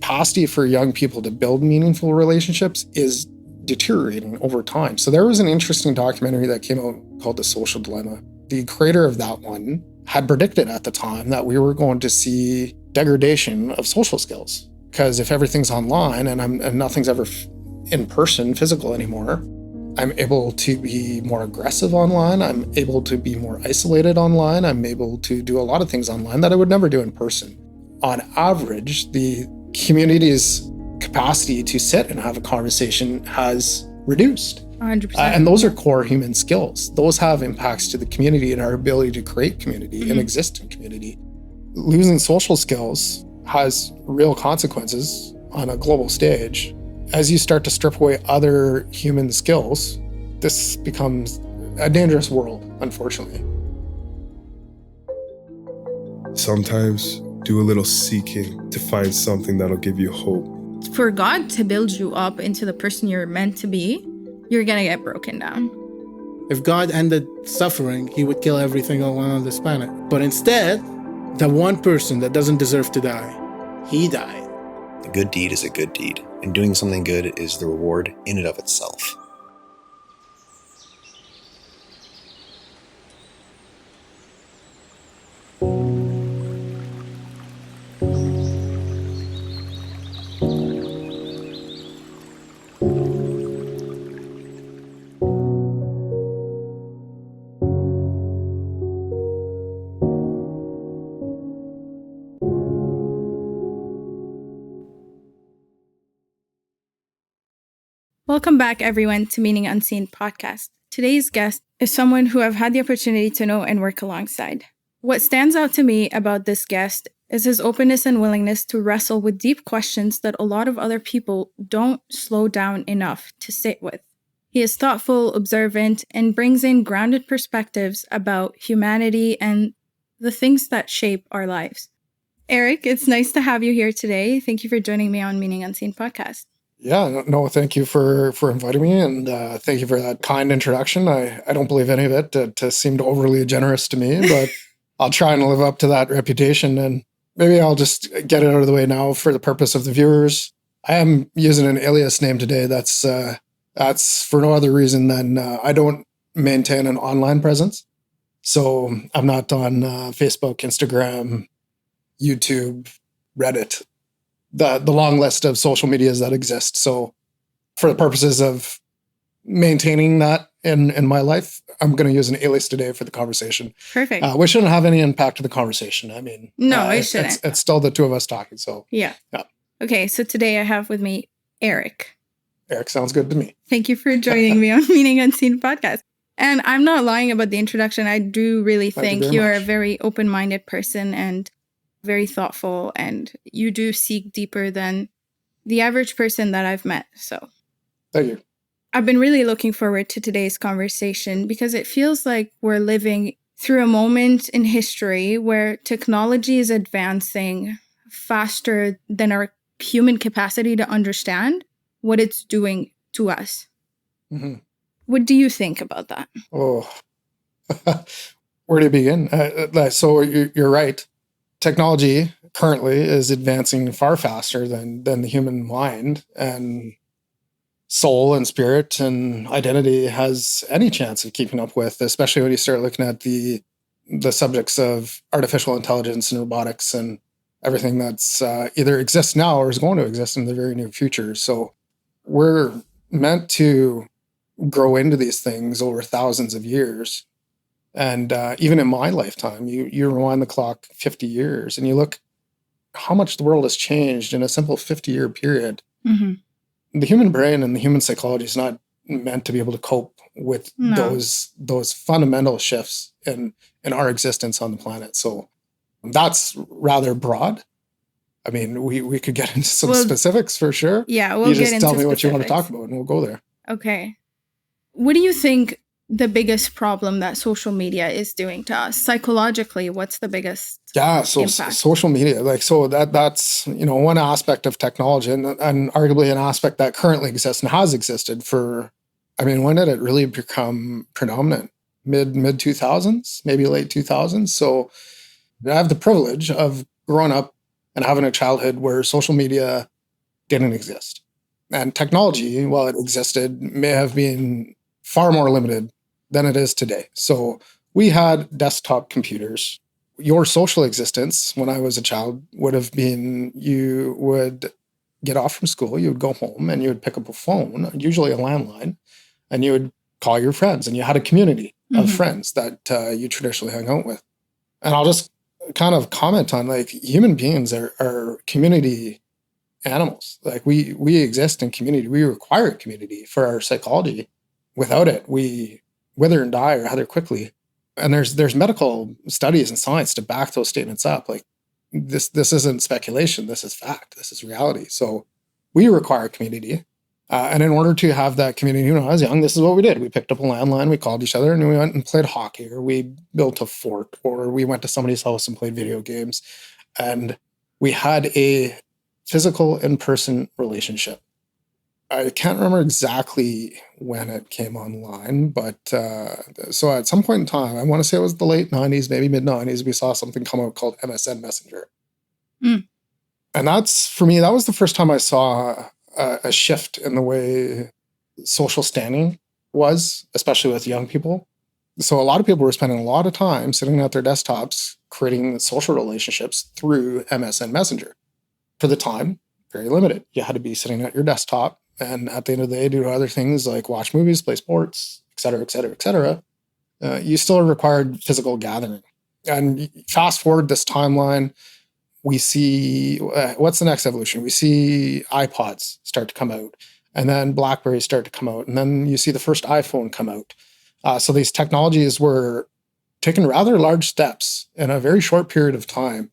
capacity for young people to build meaningful relationships is deteriorating over time. So there was an interesting documentary that came out called The Social Dilemma. The creator of that one had predicted at the time that we were going to see degradation of social skills. Because if everything's online and nothing's ever in person, physical anymore, I'm able to be more aggressive online. I'm able to be more isolated online. I'm able to do a lot of things online that I would never do in person. On average, the community's capacity to sit and have a conversation has reduced. 100%. And those are core human skills. Those have impacts to the community and our ability to create community and exist in community. Losing social skills has real consequences on a global stage. As you start to strip away other human skills, this becomes a dangerous world, unfortunately. Sometimes do a little seeking to find something that'll give you hope. For God to build you up into the person you're meant to be, you're going to get broken down. If God ended suffering, he would kill every single one on this planet. But instead, the one person that doesn't deserve to die, he died. A good deed is a good deed, and doing something good is the reward in and of itself. Welcome back, everyone, to Meaning Unseen podcast. Today's guest is someone who I've had the opportunity to know and work alongside. What stands out to me about this guest is his openness and willingness to wrestle with deep questions that a lot of other people don't slow down enough to sit with. He is thoughtful, observant, and brings in grounded perspectives about humanity and the things that shape our lives. Eric, it's nice to have you here today. Thank you for joining me on Meaning Unseen podcast. Yeah, no, thank you for inviting me, and thank you for that kind introduction. I don't believe any of it. It seemed overly generous to me, but I'll try and live up to that reputation, and maybe I'll just get it out of the way now for the purpose of the viewers. I am using an alias name today. That's for no other reason than I don't maintain an online presence. So I'm not on Facebook, Instagram, YouTube, Reddit, the long list of social medias that exist. So for the purposes of maintaining that in my life, I'm going to use an alias today for the conversation. Perfect. We shouldn't have any impact to the conversation. I mean, no, it shouldn't. It's still the two of us talking. So yeah. Okay, so today I have with me Eric. Eric sounds good to me. Thank you for joining me on Meaning Unseen podcast. And I'm not lying about the introduction. I do really think you're a very open-minded person and very thoughtful, and you do seek deeper than the average person that I've met. So thank you. I've been really looking forward to today's conversation because it feels like we're living through a moment in history where technology is advancing faster than our human capacity to understand what it's doing to us. Mm-hmm. What do you think about that? Oh, where do you begin? So you're right. Technology currently is advancing far faster than the human mind, and soul and spirit and identity has any chance of keeping up with, especially when you start looking at the subjects of artificial intelligence and robotics and everything that's either exists now or is going to exist in the very near future. So we're meant to grow into these things over thousands of years. And even in my lifetime, you rewind the clock 50 years and you look how much the world has changed in a simple 50-year period. Mm-hmm. The human brain and the human psychology is not meant to be able to cope with those fundamental shifts in our existence on the planet. So that's rather broad. I mean, we could get into some specifics for sure. Yeah, we'll you get into just tell me specifics. What you want to talk about and we'll go there. Okay. What do you think the biggest problem that social media is doing to us psychologically? What's the biggest impact? Social media, that's one aspect of technology and arguably an aspect that currently exists and has existed for, when did it really become predominant? Mid 2000s, maybe late 2000s. So I have the privilege of growing up and having a childhood where social media didn't exist. And technology, while it existed, may have been far more limited than it is today. So we had desktop computers. Your social existence when I was a child would have been you would get off from school, you would go home and you would pick up a phone, usually a landline, and you would call your friends, and you had a community of friends that you traditionally hung out with. And I'll just kind of comment on, like, human beings are community animals. Like, we exist in community. We require community for our psychology. Without it, we wither and die rather quickly. And there's medical studies and science to back those statements up. Like, this isn't speculation. This is fact. This is reality. So we require community. And in order to have that community, when I was young, this is what we did. We picked up a landline, we called each other, and we went and played hockey, or we built a fort, or we went to somebody's house and played video games. And we had a physical in-person relationship. I can't remember exactly when it came online, but so at some point in time, I want to say it was the late 90s, maybe mid-90s, we saw something come out called MSN Messenger. And that's, for me, that was the first time I saw a shift in the way social standing was, especially with young people. So a lot of people were spending a lot of time sitting at their desktops creating social relationships through MSN Messenger. For the time, very limited. You had to be sitting at your desktop, and at the end of the day, do other things like watch movies, play sports, et cetera, et cetera, et cetera. You still required physical gathering. And fast forward this timeline, we see, what's the next evolution? We see iPods start to come out, and then BlackBerries start to come out, and then you see the first iPhone come out. So these technologies were taking rather large steps in a very short period of time.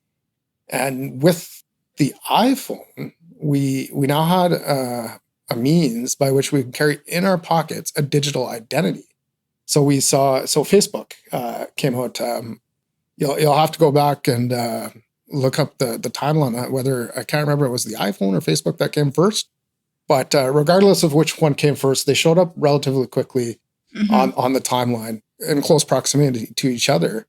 And with the iPhone, we now had a means by which we could carry in our pockets a digital identity. So we saw, so Facebook came out. You'll have to go back and look up the timeline on whether, I can't remember, it was the iPhone or Facebook that came first. But regardless of which one came first, they showed up relatively quickly on the timeline in close proximity to each other.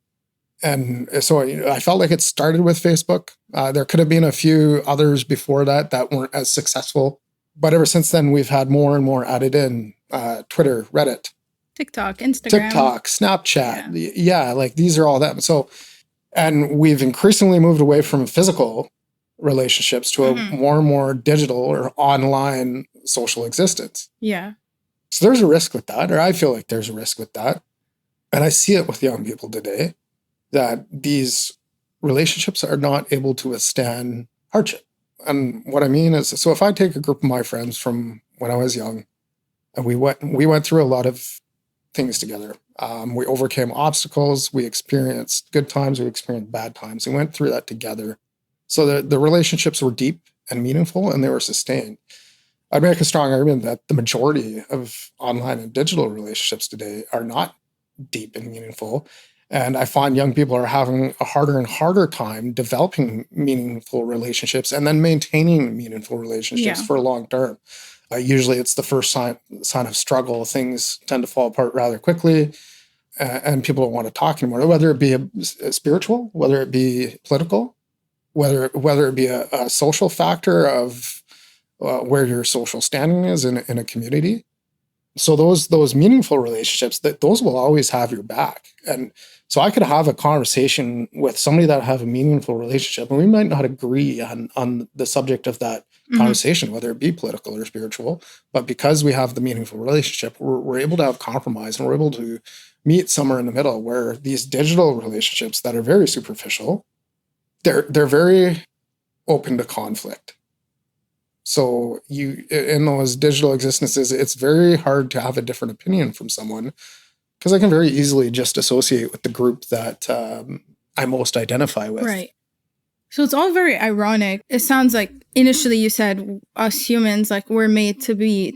And so I felt like it started with Facebook. There could have been a few others before that weren't as successful. But ever since then, we've had more and more added in. Twitter, Reddit, TikTok, Snapchat. Yeah, like these are all them. So, and we've increasingly moved away from physical relationships to a more and more digital or online social existence. Yeah. So there's a risk with that, or I feel like there's a risk with that. And I see it with young people today, that these relationships are not able to withstand hardship. And what I mean is, so if I take a group of my friends from when I was young, and we went through a lot of things together. We overcame obstacles, we experienced good times, we experienced bad times. We went through that together. So the relationships were deep and meaningful, and they were sustained. I'd make a strong argument that the majority of online and digital relationships today are not deep and meaningful. And I find young people are having a harder and harder time developing meaningful relationships and then maintaining meaningful relationships for long term. Usually it's the first sign of struggle. Things tend to fall apart rather quickly, and people don't want to talk anymore, whether it be a spiritual, whether it be political, whether it be a social factor of where your social standing is in a community. So those meaningful relationships, those will always have your back. And so I could have a conversation with somebody that I have a meaningful relationship, and we might not agree on the subject of that conversation, whether it be political or spiritual. But because we have the meaningful relationship, we're able to have compromise, and we're able to meet somewhere in the middle, where these digital relationships that are very superficial, they're very open to conflict. So in those digital existences, it's very hard to have a different opinion from someone, because I can very easily just associate with the group that I most identify with. Right. So it's all very ironic. It sounds like initially you said us humans, like, we're made to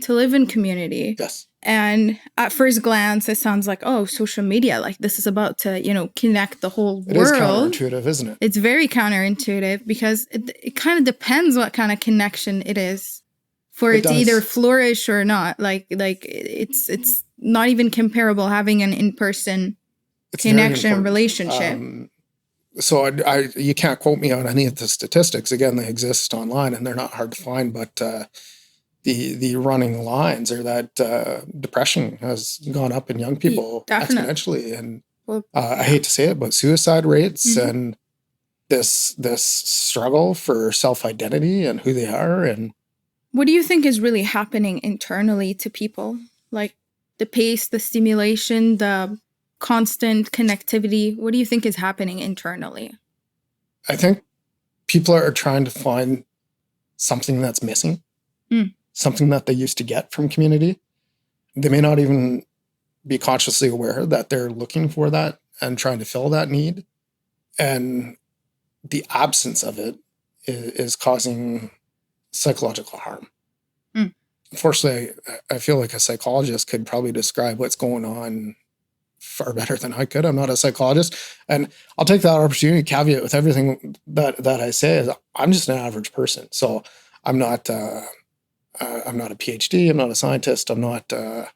live in community. Yes. And at first glance, it sounds like, oh, social media, like this is about to, connect the whole world. It is counterintuitive, isn't it? It's very counterintuitive, because it kind of depends what kind of connection it is for it to either flourish or not. Like it's not even comparable having an in-person connection relationship. So you can't quote me on any of the statistics. Again, they exist online and they're not hard to find, but the running lines are that depression has gone up in young people Definitely. exponentially. And Well, I hate to say it, but suicide rates Mhm. and this struggle for self-identity and who they are. And what do you think is really happening internally to people? Like the pace, the stimulation, the constant connectivity. What do you think is happening internally? I think people are trying to find something that's missing, something that they used to get from community. They may not even be consciously aware that they're looking for that and trying to fill that need. And the absence of it is causing psychological harm. Unfortunately, I feel like a psychologist could probably describe what's going on far better than I could. I'm not a psychologist. And I'll take that opportunity to caveat with everything that I say is I'm just an average person. So I'm not a PhD. I'm not a scientist. I'm not a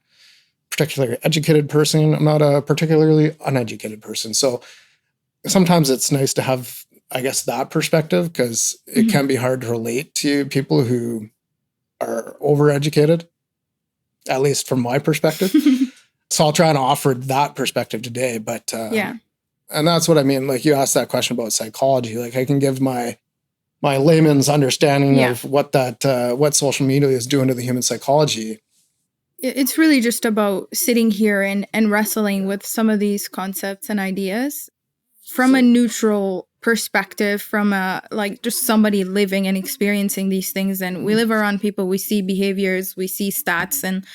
particularly educated person. I'm not a particularly uneducated person. So sometimes it's nice to have, I guess, that perspective, because it can be hard to relate to people who are overeducated, at least from my perspective. So I'll try and offer that perspective today. But Yeah. and that's what I mean. Like, you asked that question about psychology. Like, I can give my layman's understanding of what social media is doing to the human psychology. It's really just about sitting here and wrestling with some of these concepts and ideas from a neutral perspective, from just somebody living and experiencing these things. And we live around people, we see behaviors, we see stats, and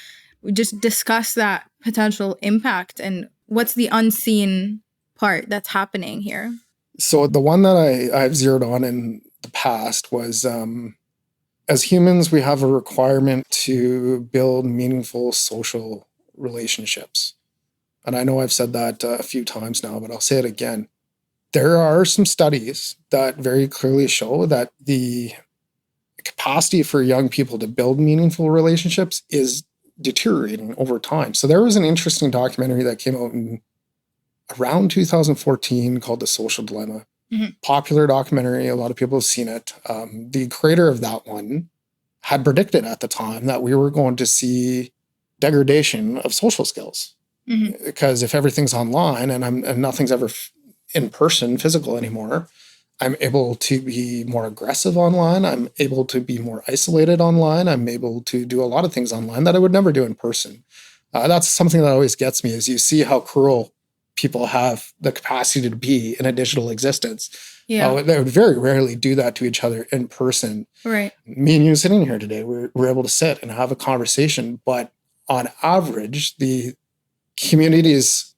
we just discuss that potential impact and what's the unseen part that's happening here. So the one that I've zeroed on in the past was, as humans, we have a requirement to build meaningful social relationships. And I know I've said that a few times now, but I'll say it again. There are some studies that very clearly show that the capacity for young people to build meaningful relationships is deteriorating over time. So there was an interesting documentary that came out in around 2014 called The Social Dilemma. Popular documentary. A lot of people have seen it. The creator of that one had predicted at the time that we were going to see degradation of social skills. Because if everything's online and nothing's ever in person, physical anymore, I'm able to be more aggressive online. I'm able to be more isolated online. I'm able to do a lot of things online that I would never do in person. That's something that always gets me, is you see how cruel people have the capacity to be in a digital existence. Yeah. They would very rarely do that to each other in person. Right. Me and you sitting here today, we're able to sit and have a conversation, but on average, the community's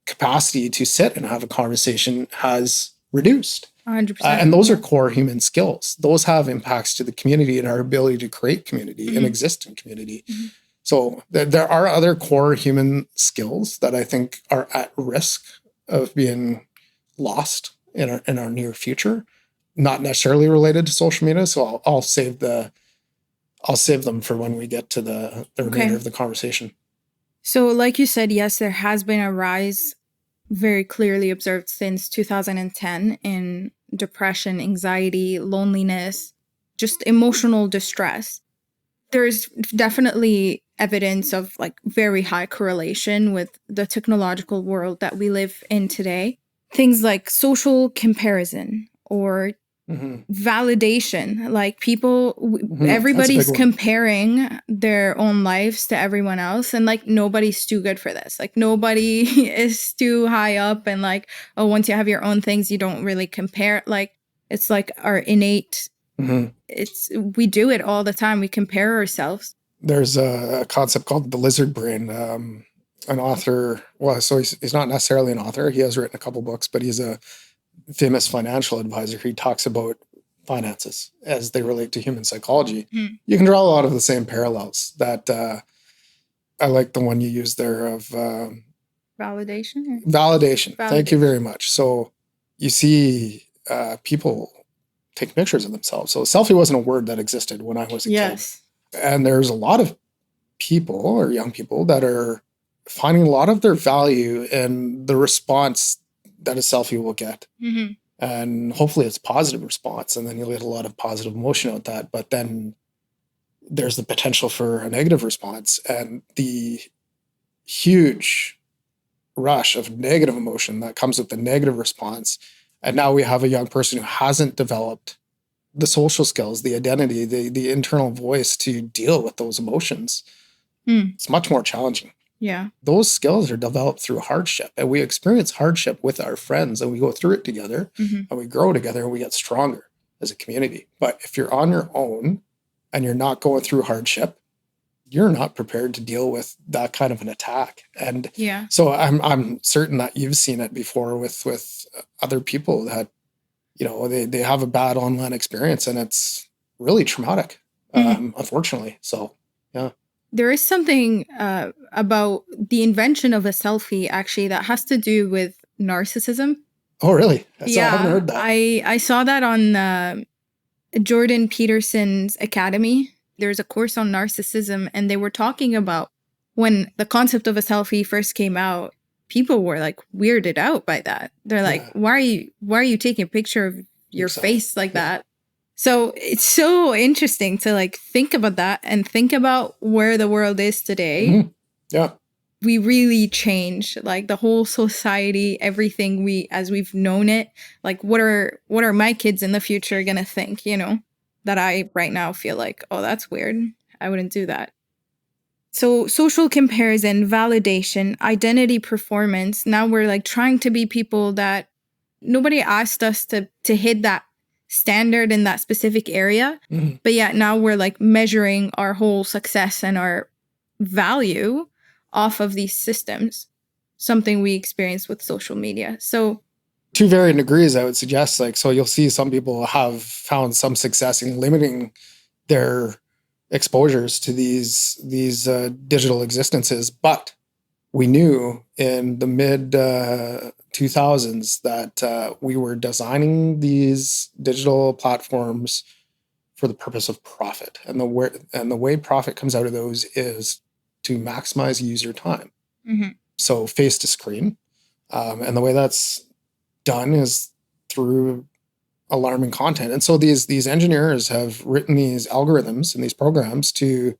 capacity to sit and have a conversation has reduced. 100%. And those are core human skills. Those have impacts to the community and our ability to create community and exist in community. So there are other core human skills that I think are at risk of being lost in our near future, not necessarily related to social media. So I'll save them for when we get to the remainder of the conversation. So like you said, yes, there has been a rise very clearly observed since 2010 in depression, anxiety, loneliness, just emotional distress. There's definitely evidence of like very high correlation with the technological world that we live in today. Things like social comparison or validation, like people, everybody's comparing their own lives to everyone else, and like nobody's too good for this. Like nobody is too high up, and like, oh, once you have your own things, you don't really compare. Like it's like our innate. We do it all the time. We compare ourselves. There's a concept called the lizard brain. An author, so he's not necessarily an author. He has written a couple books, but he's a famous financial advisor. He talks about finances as they relate to human psychology. You can draw a lot of the same parallels. That I like the one you used there of validation. Validation. Thank you very much. So you see people take pictures of themselves. So selfie wasn't a word that existed when I was a kid. And there's a lot of people or young people that are finding a lot of their value in the response that a selfie will get. Mm-hmm. And hopefully it's positive response, and then you'll get a lot of positive emotion out that. But then there's the potential for a negative response, and the huge rush of negative emotion that comes with the negative response. And now we have a young person who hasn't developed the social skills, the identity, the internal voice to deal with those emotions. It's much more challenging. Yeah. Those skills are developed through hardship, and we experience hardship with our friends, and we go through it together, and we grow together, and we get stronger as a community. But if you're on your own and you're not going through hardship, you're not prepared to deal with that kind of an attack. And so I'm certain that you've seen it before with other people that, you know, they have a bad online experience, and it's really traumatic, unfortunately. So, yeah. There is something about the invention of a selfie, actually, that has to do with narcissism. Oh, really? I haven't heard that. I saw that on Jordan Peterson's Academy. There's a course on narcissism, and they were talking about when the concept of a selfie first came out, people were like weirded out by that. They're like, why are you taking a picture of your face like that? So it's so interesting to like think about that and think about where the world is today. Yeah. We really changed like the whole society, everything as we've known it. Like what are my kids in the future going to think, you know, that I right now feel like, oh, that's weird. I wouldn't do that. So social comparison, validation, identity performance. Now we're like trying to be people that nobody asked us to hit that standard in that specific area. But yet now we're like measuring our whole success and our value off of these systems, something we experience with social media. So to varying degrees, I would suggest, like, so you'll see some people have found some success in limiting their exposures to these digital existences, but we knew in the mid 2000s that we were designing these digital platforms for the purpose of profit, and the way profit comes out of those is to maximize user time. So face to screen, and the way that's done is through alarming content. And so these engineers have written these algorithms and these programs to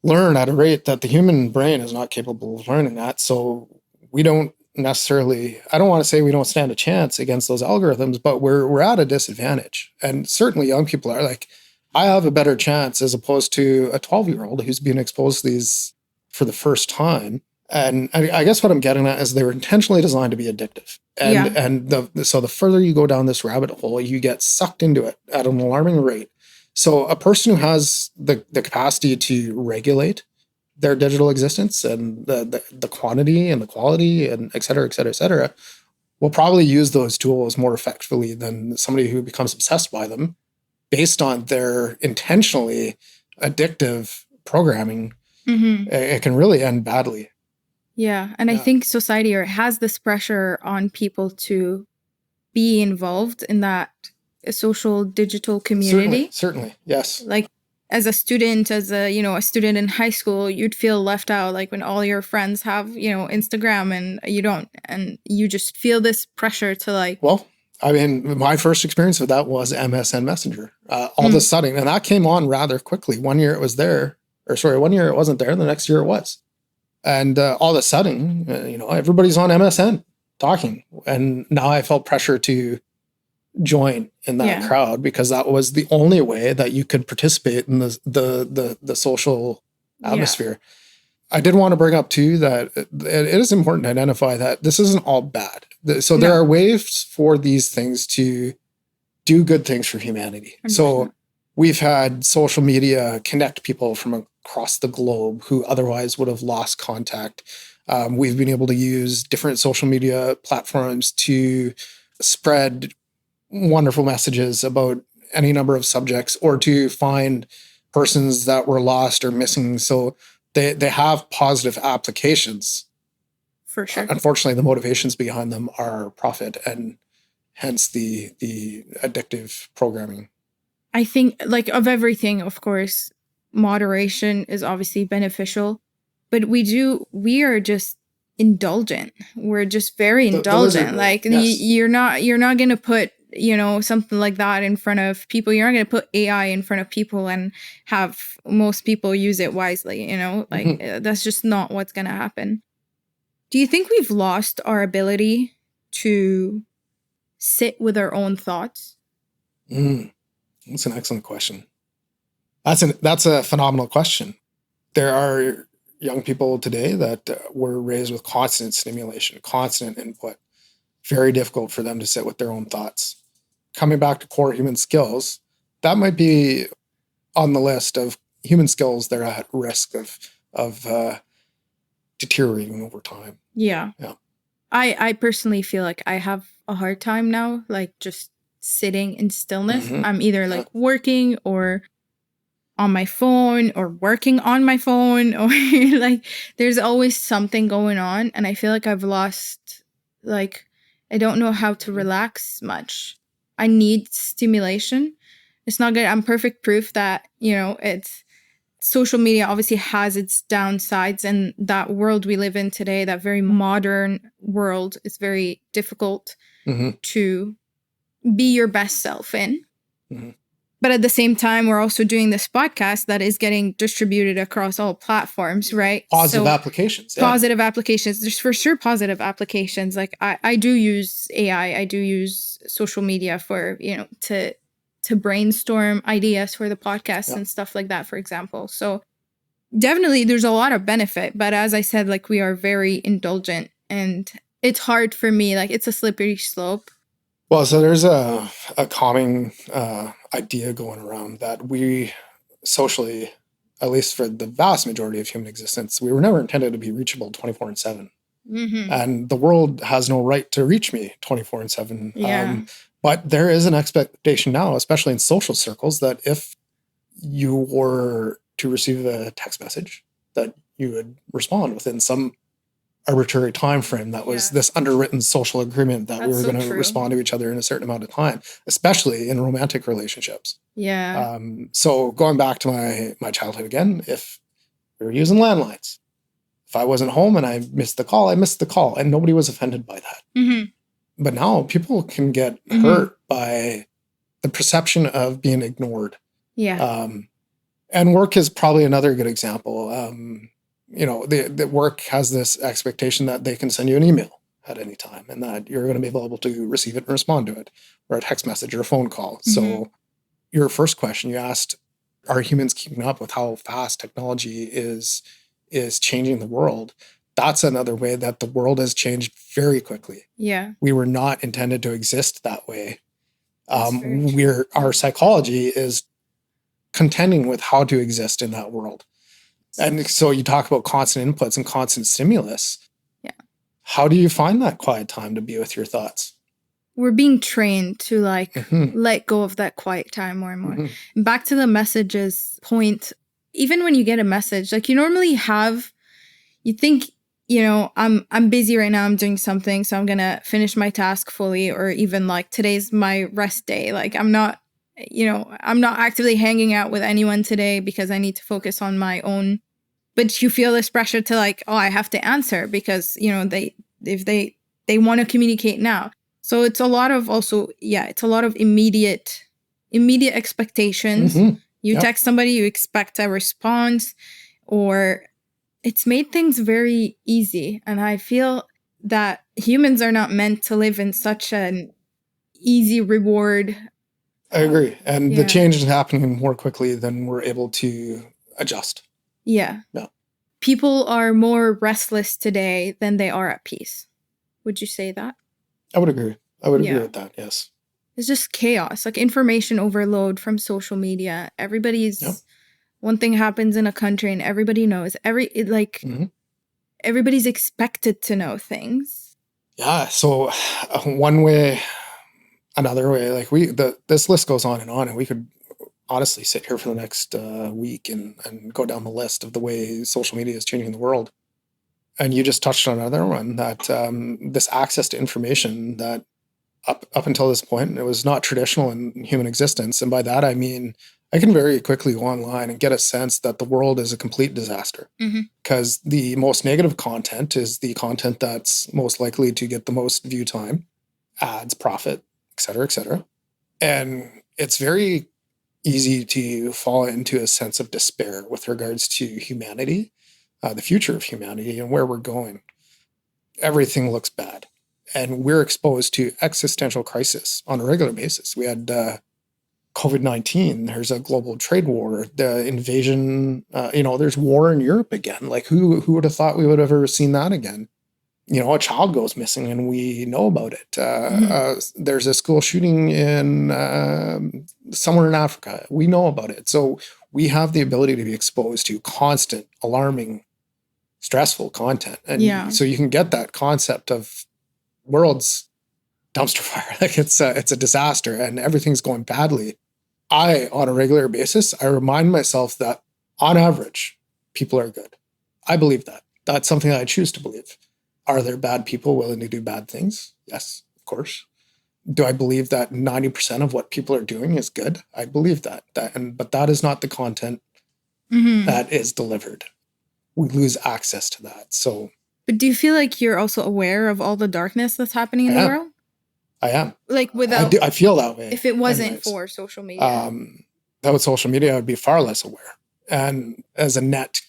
learn at a rate that the human brain is not capable of learning at. So we don't necessarily, I don't want to say we don't stand a chance against those algorithms, but we're at a disadvantage. And certainly young people are like, I have a better chance as opposed to a 12-year-old who's being exposed to these for the first time. And I guess what I'm getting at is they were intentionally designed to be addictive. And so the further you go down this rabbit hole, you get sucked into it at an alarming rate. So a person who has the capacity to regulate their digital existence and the quantity and the quality and et cetera, will probably use those tools more effectively than somebody who becomes obsessed by them based on their intentionally addictive programming. It can really end badly. Yeah. And I think society has this pressure on people to be involved in that social digital community. Certainly. Yes. Like as a student, a student in high school, you'd feel left out, like when all your friends have, Instagram and you don't, and you just feel this pressure to like. Well, I mean, my first experience with that was MSN Messenger. All of a sudden, and that came on rather quickly. 1 year it was there, 1 year it wasn't there. The next year it was. And all of a sudden, everybody's on MSN talking. And now I felt pressure to join in that crowd because that was the only way that you could participate in the social atmosphere. I did want to bring up too that it is important to identify that this isn't all bad. So there are ways for these things to do good things for humanity. 100%. So we've had social media connect people from across the globe who otherwise would have lost contact. We've been able to use different social media platforms to spread wonderful messages about any number of subjects or to find persons that were lost or missing. So they have positive applications. For sure. Unfortunately, the motivations behind them are profit and hence the addictive programming. I think like of everything, of course, moderation is obviously beneficial, but we are just indulgent. We're just very The lizard indulgent. brain, Like yes. you're not going to put, something like that in front of people. You're not going to put AI in front of people and have most people use it wisely, like that's just not what's going to happen. Do you think we've lost our ability to sit with our own thoughts? That's an excellent question. That's a phenomenal question. There are young people today that were raised with constant stimulation, constant input. Very difficult for them to sit with their own thoughts. Coming back to core human skills, that might be on the list of human skills that are at risk of deteriorating over time. Yeah. Yeah. I personally feel like I have a hard time now, like just sitting in stillness. I'm either like working or on my phone or working on my phone, or like there's always something going on. And I feel like I've lost, like, I don't know how to relax much. I need stimulation. It's not good. I'm perfect proof that, it's social media obviously has its downsides, and that world we live in today, that very modern world, is very difficult to be your best self in. But at the same time, we're also doing this podcast that is getting distributed across all platforms, right? Positive applications. Yeah. Positive applications. There's for sure positive applications. Like I do use AI. I do use social media for, to brainstorm ideas for the podcast and stuff like that, for example. So definitely there's a lot of benefit. But as I said, like, we are very indulgent, and it's hard for me. Like, it's a slippery slope. Well, so there's a common idea going around that we socially, at least for the vast majority of human existence, we were never intended to be reachable 24/7. And the world has no right to reach me 24/7. Yeah. But there is an expectation now, especially in social circles, that if you were to receive a text message, that you would respond within some arbitrary time frame. That was this underwritten social agreement that we were going to respond to each other in a certain amount of time, especially in romantic relationships. Yeah. So going back to my childhood again, if we were using landlines, if I wasn't home and I missed the call, I missed the call, and nobody was offended by that. But now people can get hurt by the perception of being ignored. Yeah. And work is probably another good example. The work has this expectation that they can send you an email at any time, and that you're going to be able to receive it and respond to it, or a text message or a phone call. So your first question, you asked, are humans keeping up with how fast technology is changing the world? That's another way that the world has changed very quickly. Yeah. We were not intended to exist that way. Our psychology is contending with how to exist in that world. And so you talk about constant inputs and constant stimulus. Yeah. How do you find that quiet time to be with your thoughts? We're being trained to let go of that quiet time more and more. Back to the messages point, even when you get a message, like, you normally you think, I'm busy right now, I'm doing something, so I'm going to finish my task fully, or even like today's my rest day. Like, I'm not actively hanging out with anyone today because I need to focus on my own. But you feel this pressure to, like, oh, I have to answer because, they want to communicate now. So it's a lot of immediate expectations. You text somebody, you expect a response, or it's made things very easy. And I feel that humans are not meant to live in such an easy reward. I agree. And the change is happening more quickly than we're able to adjust. Yeah. People are more restless today than they are at peace. Would you say that? I would agree. I would agree with that, yes. It's just chaos, like information overload from social media. One thing happens in a country and everybody knows. Everybody's expected to know things. Yeah. So one way, another way, like this list goes on, and we could honestly sit here for the next week and go down the list of the way social media is changing the world. And you just touched on another one, that this access to information that up until this point, it was not traditional in human existence. And by that, I mean, I can very quickly go online and get a sense that the world is a complete disaster, because the most negative content is the content that's most likely to get the most view time, ads, profit, et cetera, et cetera. And it's very easy to fall into a sense of despair with regards to humanity, the future of humanity, and where we're going. Everything looks bad. And we're exposed to existential crisis on a regular basis. We had COVID-19. There's a global trade war, the invasion. There's war in Europe again. Like who would have thought we would have ever seen that again? A child goes missing and we know about it. There's a school shooting in somewhere in Africa. We know about it. So we have the ability to be exposed to constant, alarming, stressful content. And so you can get that concept of world's dumpster fire. Like it's a disaster and everything's going badly. On a regular basis, I remind myself that on average, people are good. I believe that. That's something that I choose to believe. Are there bad people willing to do bad things? Yes, of course. Do I believe that 90% of what people are doing is good? I believe that. But that is not the content that is delivered. We lose access to that. So, but do you feel like you're also aware of all the darkness that's happening in the world? I am. Like without, I feel that way. If it wasn't for social media, without social media, I would be far less aware. And as a net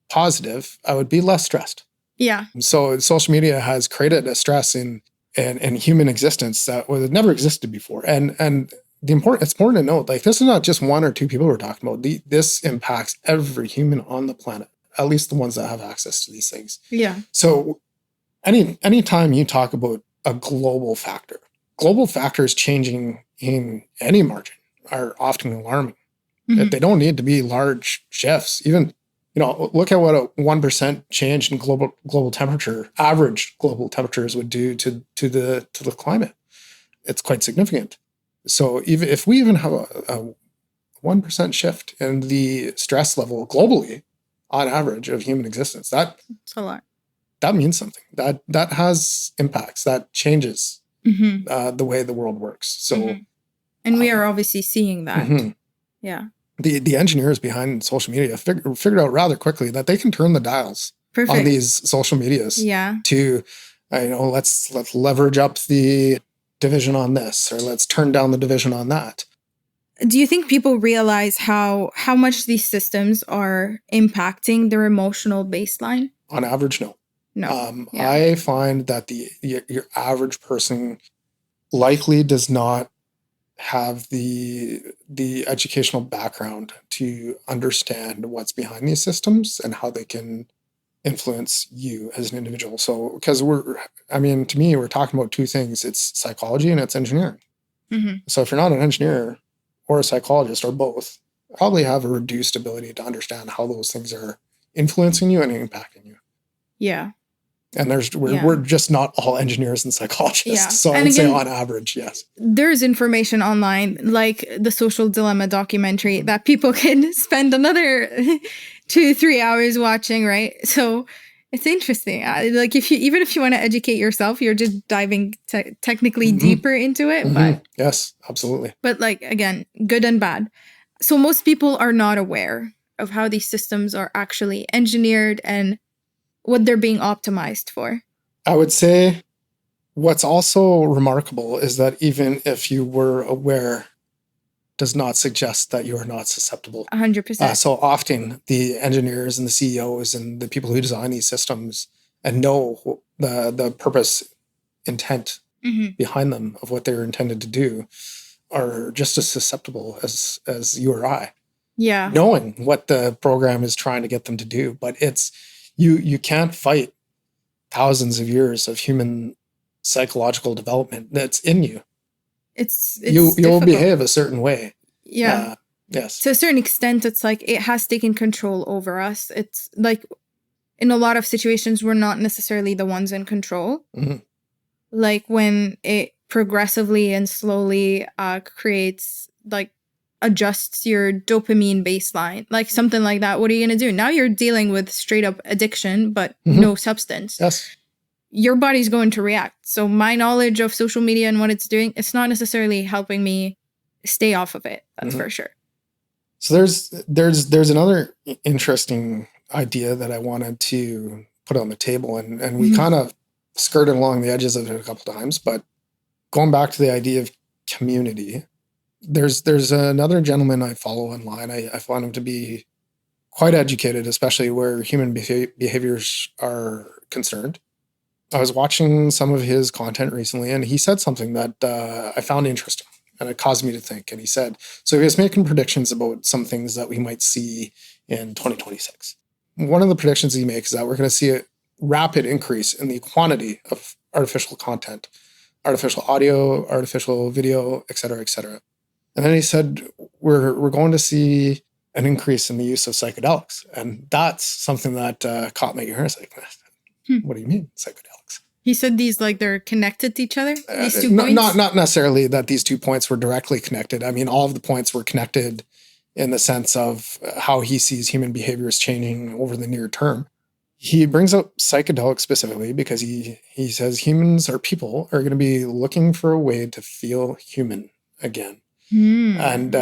positive, I would be less stressed. Yeah. So social media has created a stress in human existence that never existed before. And it's important to note, like, this is not just one or two people we're talking about. This impacts every human on the planet, at least the ones that have access to these things. Yeah. So anytime you talk about a global factors changing in any margin are often alarming. They don't need to be large shifts. Even, look at what a 1% change in global temperature, average global temperatures would do to the climate. It's quite significant. So even if we have a 1% shift in the stress level globally on average of human existence, that's a lot. That means something. That has impacts. That changes the way the world works. So, and we are obviously seeing that. Yeah. The engineers behind social media figured out rather quickly that they can turn the dials on these social medias. Yeah. To, let's leverage up the division on this, or let's turn down the division on that. Do you think people realize how much these systems are impacting their emotional baseline? On average, no. No. I find that your average person likely does not have the educational background to understand what's behind these systems and how they can influence you as an individual. So, because to me, we're talking about two things. It's psychology and it's engineering. So if you're not an engineer or a psychologist or both, you probably have a reduced ability to understand how those things are influencing you and impacting you. Yeah. And we're just not all engineers and psychologists. Yeah. So I would say on average, yes. There's information online, like the Social Dilemma documentary, that people can spend another 2-3 hours watching, right? So it's interesting. Like even if you want to educate yourself, you're just diving technically deeper into it. But yes, absolutely. But like, again, good and bad. So most people are not aware of how these systems are actually engineered and what they're being optimized for. I would say what's also remarkable is that even if you were aware, does not suggest that you are not susceptible. 100%. So often the engineers and the CEOs and the people who design these systems and know the purpose, intent behind them of what they're intended to do are just as susceptible as you or I. Yeah. Knowing what the program is trying to get them to do. But it's you can't fight thousands of years of human psychological development that's in you. You'll behave a certain way. Yeah. Yes. To a certain extent, it's like it has taken control over us. It's like in a lot of situations, we're not necessarily the ones in control. Like when it progressively and slowly adjusts your dopamine baseline, like something like that. What are you going to do? Now you're dealing with straight up addiction, but no substance. Yes. your body's going to react. So my knowledge of social media and what it's doing, it's not necessarily helping me stay off of it. That's for sure. So there's another interesting idea that I wanted to put on the table, and we kind of skirted along the edges of it a couple times, but going back to the idea of community, there's another gentleman I follow online. I find him to be quite educated, especially where human behaviors are concerned. I was watching some of his content recently, and he said something that I found interesting, and it caused me to think. And he said, so he was making predictions about some things that we might see in 2026. One of the predictions he makes is that we're going to see a rapid increase in the quantity of artificial content, artificial audio, artificial video, et cetera, et cetera. And then he said, we're going to see an increase in the use of psychedelics. And that's something that caught my ear. I was like, what do you mean, psychedelics? He said these, like, they're connected to each other, these 2 points? Not necessarily that these 2 points were directly connected. I mean, all of the points were connected in the sense of how he sees human behaviors changing over the near term. He brings up psychedelics specifically because he says humans or people are going to be looking for a way to feel human again. And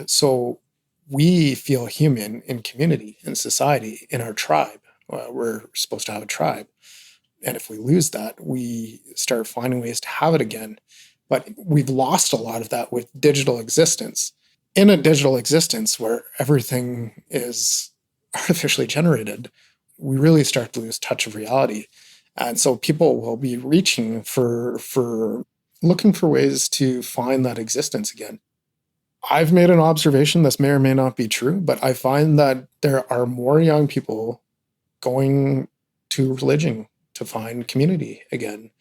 so we feel human in community, in society, in our tribe. We're supposed to have a tribe. And if we lose that, we start finding ways to have it again. But we've lost a lot of that with digital existence. In a digital existence where everything is artificially generated, we really start to lose touch of reality. And so people will be reaching for looking for ways to find that existence again. I've made an observation, this may or may not be true, but I find that there are more young people going to religion to find community again.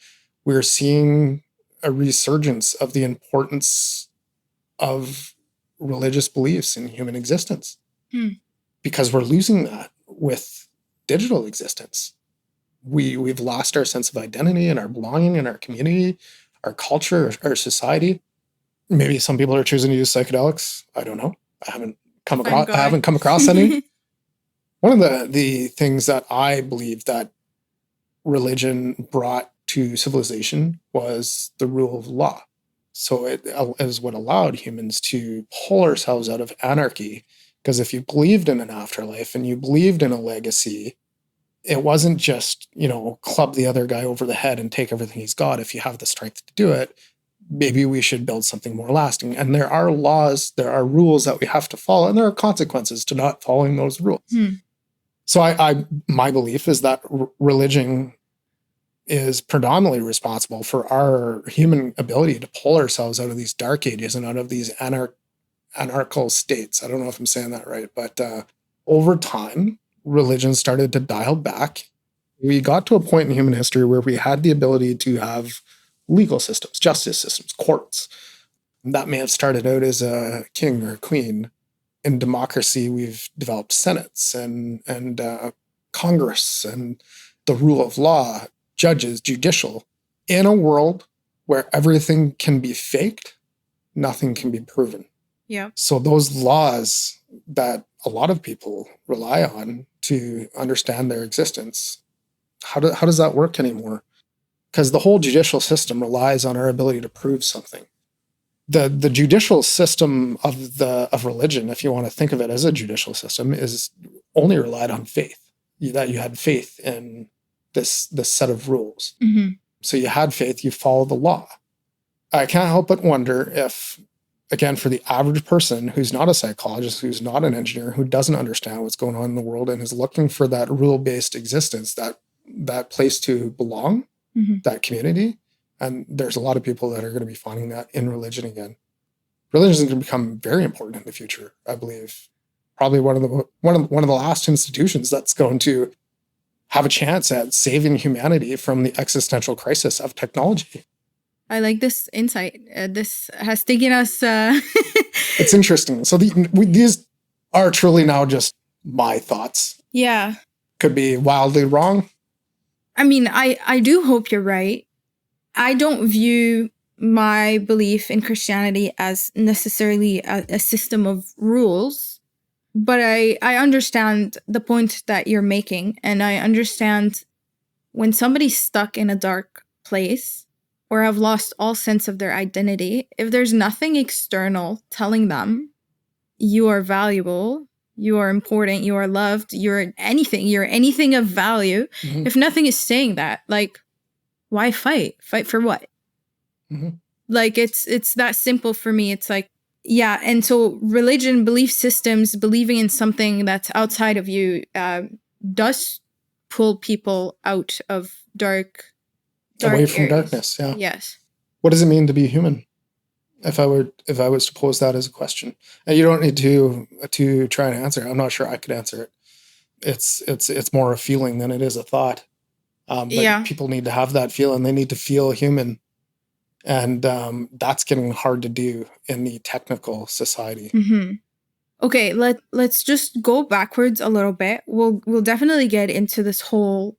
We're seeing a resurgence of the importance of religious beliefs in human existence because we're losing that with digital existence. We've lost our sense of identity and our belonging and our community, our culture, our society. Maybe some people are choosing to use psychedelics. I don't know. I haven't come across any. One of the things that I believe that religion brought to civilization was the rule of law. So it is what allowed humans to pull ourselves out of anarchy. Because if you believed in an afterlife and you believed in a legacy, it wasn't just, club the other guy over the head and take everything he's got. If you have the strength to do it, maybe we should build something more lasting. And there are laws, there are rules that we have to follow, and there are consequences to not following those rules. So my belief is that religion is predominantly responsible for our human ability to pull ourselves out of these dark ages and out of these anarchical states. I don't know if I'm saying that right, but over time, religion started to dial back. We got to a point in human history where we had the ability to have legal systems, justice systems, courts. That may have started out as a king or a queen. In democracy, we've developed senates and Congress and the rule of law, judges, judicial. In a world where everything can be faked, nothing can be proven. Yeah. So those laws that a lot of people rely on to understand their existence, how does that work anymore? Because the whole judicial system relies on our ability to prove something. The judicial system of religion, if you want to think of it as a judicial system, is only relied on faith. That you had faith in this set of rules. So you had faith, you followed the law. I can't help but wonder if, again, for the average person who's not a psychologist, who's not an engineer, who doesn't understand what's going on in the world and is looking for that rule-based existence, that place to belong, that community. And there's a lot of people that are going to be finding that in religion again. Religion is going to become very important in the future, I believe. Probably one of the last institutions that's going to have a chance at saving humanity from the existential crisis of technology. I like this insight. This has taken us... It's interesting. So these are truly now just my thoughts. Yeah. Could be wildly wrong. I mean, I do hope you're right. I don't view my belief in Christianity as necessarily a system of rules, but I understand the point that you're making, and I understand when somebody's stuck in a dark place or have lost all sense of their identity, if there's nothing external telling them you are valuable, you are important, you are loved, you're anything of value, Mhm. if nothing is saying that, like, why fight? Fight for what? Mhm. Like, it's that simple for me. It's like, yeah. And so religion, belief systems, believing in something that's outside of you does pull people out of dark Away from areas. darkness. Yeah. Yes. What does it mean to be human? If I was to pose that as a question, and you don't need to try and answer it. I'm not sure I could answer it. It's more a feeling than it is a thought. But Yeah. people need to have that feeling. They need to feel human, and that's getting hard to do in the technical society. Mm-hmm. Okay, let's just go backwards a little bit. We'll definitely get into this whole,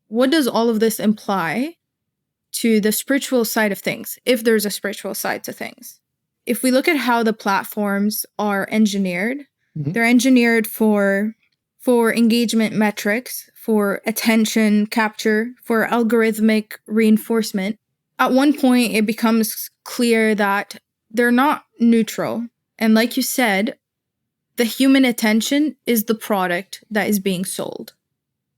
what does all of this imply to the spiritual side of things, if there's a spiritual side to things. If we look at how the platforms are engineered, Mhm. they're engineered for engagement metrics, for attention capture, for algorithmic reinforcement. At one point, it becomes clear that they're not neutral. And like you said, the human attention is the product that is being sold.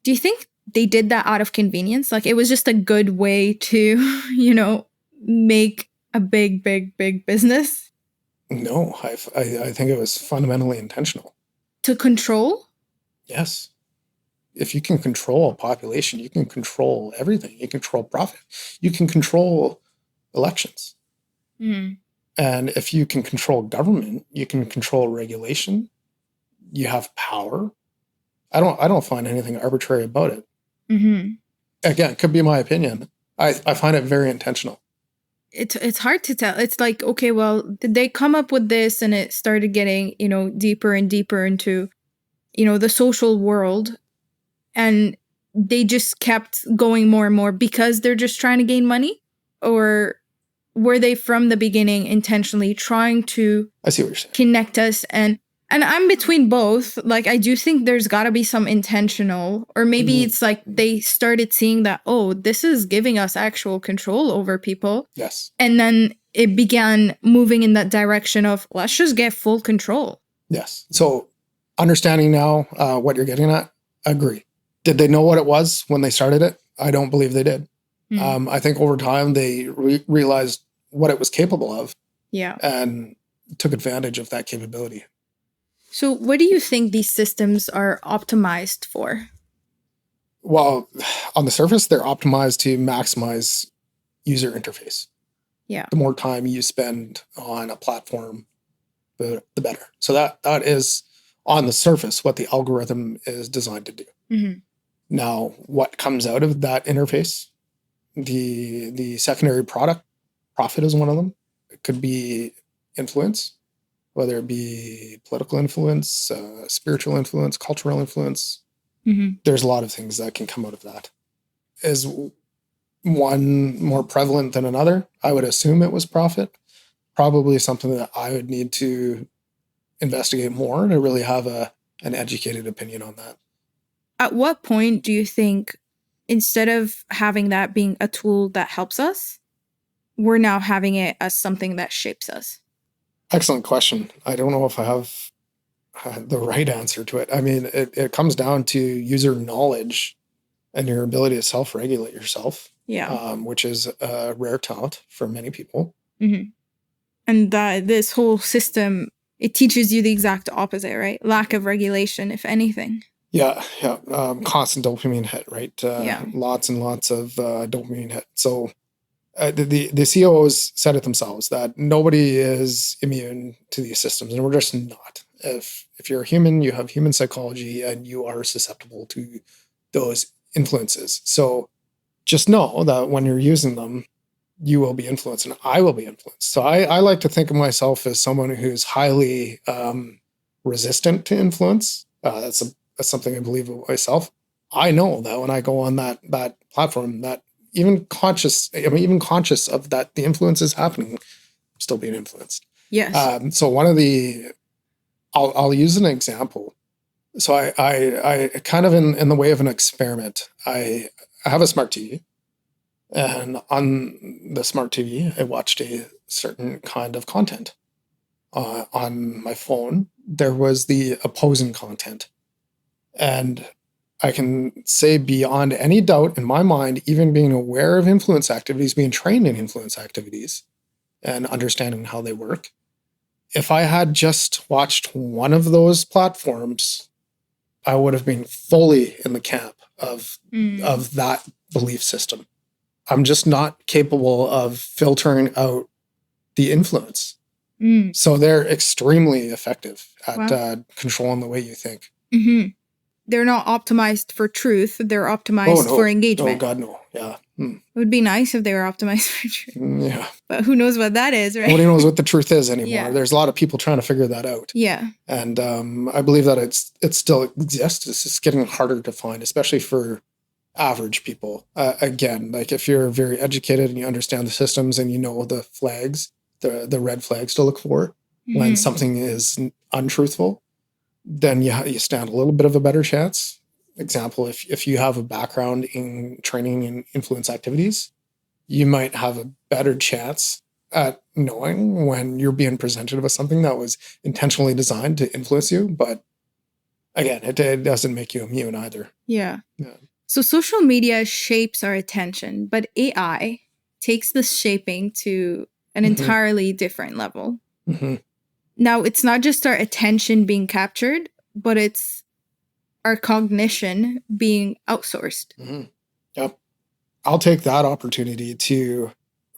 Do you think they did that out of convenience? Like, it was just a good way to, make a big business? No, I think it was fundamentally intentional. To control? Yes. If you can control a population, you can control everything. You can control profit. You can control elections. Mm. And if you can control government, you can control regulation. You have power. I don't find anything arbitrary about it. Mm-hmm. Again, it could be my opinion. I find it very intentional. It's hard to tell. It's like, okay, well, did they come up with this and it started getting, deeper and deeper into, the social world, and they just kept going more and more because they're just trying to gain money? Or were they from the beginning intentionally trying to I see what you're saying. connect us? And I'm between both. Like, I do think there's got to be some intentional, or maybe it's like they started seeing that, oh, this is giving us actual control over people. Yes. And then it began moving in that direction of, let's just get full control. Yes. So understanding now what you're getting at, I agree. Did they know what it was when they started it? I don't believe they did. I think over time they realized what it was capable of. Yeah. And took advantage of that capability. So what do you think these systems are optimized for? Well, on the surface, they're optimized to maximize user interface. Yeah. The more time you spend on a platform, the better. So that is, on the surface, what the algorithm is designed to do. Mm-hmm. Now, what comes out of that interface? The secondary product, profit is one of them. It could be influence, whether it be political influence, spiritual influence, cultural influence. Mm-hmm. There's a lot of things that can come out of that. Is one more prevalent than another? I would assume it was profit. Probably something that I would need to investigate more to really have an educated opinion on that. At what point do you think, instead of having that being a tool that helps us, we're now having it as something that shapes us? Excellent question. I don't know if I have the right answer to it. I mean, it comes down to user knowledge and your ability to self-regulate yourself. Yeah. Which is a rare talent for many people. Mm-hmm. And this whole system, it teaches you the exact opposite, right? Lack of regulation, if anything. Yeah. Constant dopamine hit, right? Yeah. Lots and lots of dopamine hit. So the CEOs said it themselves that nobody is immune to these systems, and we're just not. If you're a human, you have human psychology, and you are susceptible to those influences. So just know that when you're using them, you will be influenced, and I will be influenced. So I like to think of myself as someone who's highly resistant to influence. That's something I believe of myself. I know that when I go on that platform, that even conscious of that, the influence is happening, I'm still being influenced. Yes. So one of I'll use an example. So I kind of in the way of an experiment, I I have a smart TV, and on the smart TV, I watched a certain kind of content. On my phone, there was the opposing content. And I can say beyond any doubt in my mind, even being aware of influence activities, being trained in influence activities and understanding how they work, if I had just watched one of those platforms, I would have been fully in the camp of that belief system. I'm just not capable of filtering out the influence. So they're extremely effective at controlling the way you think. Mm-hmm. They're not optimized for truth. They're optimized for engagement. Oh, God, no. Yeah. It would be nice if they were optimized for truth. Yeah. But who knows what that is, right? Nobody knows what the truth is anymore. Yeah. There's a lot of people trying to figure that out. Yeah. And I believe that it still exists. It's just getting harder to find, especially for average people. Again, like if you're very educated and you understand the systems and you know the flags, the red flags to look for when something is untruthful, then you stand a little bit of a better chance. Example, if you have a background in training in influence activities, you might have a better chance at knowing when you're being presented with something that was intentionally designed to influence you. But again, it doesn't make you immune either. Yeah. So social media shapes our attention, but AI takes this shaping to an entirely different level. Now, it's not just our attention being captured, but it's our cognition being outsourced. Yep. I'll take that opportunity to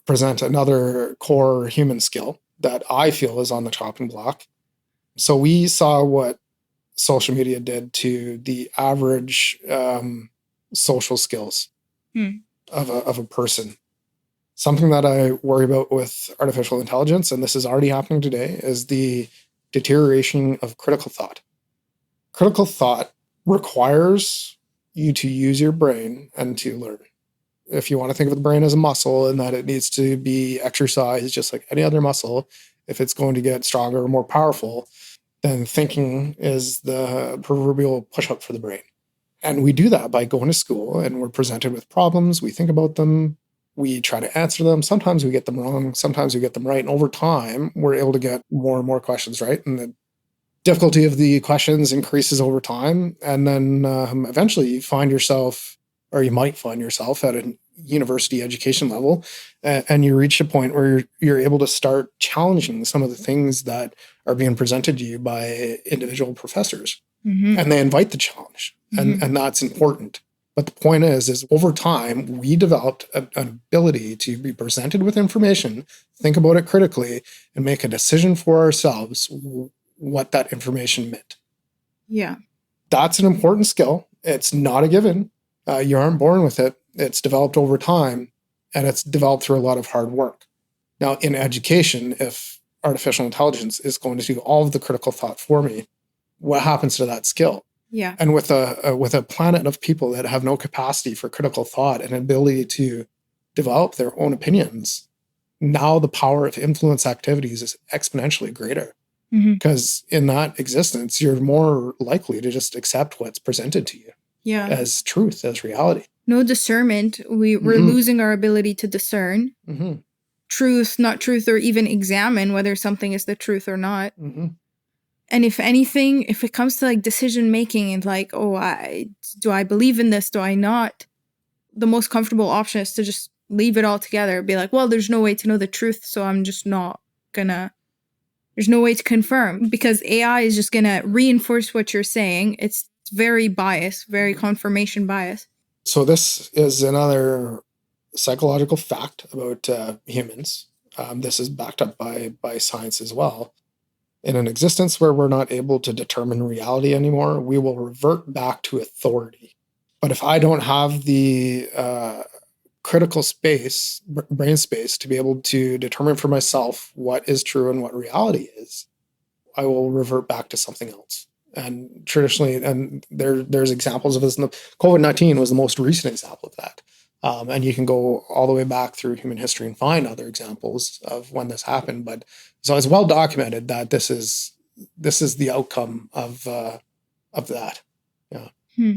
present another core human skill that I feel is on the chopping block. So we saw what social media did to the average social skills of a person. Something that I worry about with artificial intelligence, and this is already happening today, is the deterioration of critical thought. Critical thought requires you to use your brain and to learn. If you want to think of the brain as a muscle and that it needs to be exercised just like any other muscle, if it's going to get stronger or more powerful, then thinking is the proverbial push-up for the brain. And we do that by going to school and we're presented with problems, we think about them, we try to answer them. Sometimes we get them wrong, sometimes we get them right. And over time, we're able to get more and more questions right. And the difficulty of the questions increases over time. And then eventually you find yourself, or you might find yourself at a university education level, and you reach a point where you're able to start challenging some of the things that are being presented to you by individual professors. And they invite the challenge. And that's important. But the point is over time, we developed an ability to be presented with information, think about it critically, and make a decision for ourselves what that information meant. Yeah. That's an important skill. It's not a given. You aren't born with it. It's developed over time, and it's developed through a lot of hard work. Now, in education, if artificial intelligence is going to do all of the critical thought for me, what happens to that skill? Yeah. And with a planet of people that have no capacity for critical thought and ability to develop their own opinions, now the power of influence activities is exponentially greater. Because in that existence, you're more likely to just accept what's presented to you as truth, as reality. No discernment. We're losing our ability to discern truth, not truth, or even examine whether something is the truth or not. And if anything, if it comes to like decision making and like, do I believe in this? Do I not? The most comfortable option is to just leave it all together. Be like, well, there's no way to know the truth, so I'm just not gonna. There's no way to confirm because AI is just gonna reinforce what you're saying. It's very biased, very confirmation bias. So this is another psychological fact about humans. This is backed up by science as well. In an existence where we're not able to determine reality anymore, we will revert back to authority. But if I don't have the critical space, brain space, to be able to determine for myself what is true and what reality is, I will revert back to something else. And traditionally, and there's examples of this. COVID-19 was the most recent example of that. And you can go all the way back through human history and find other examples of when this happened. But so it's well documented that this is the outcome of that. Yeah.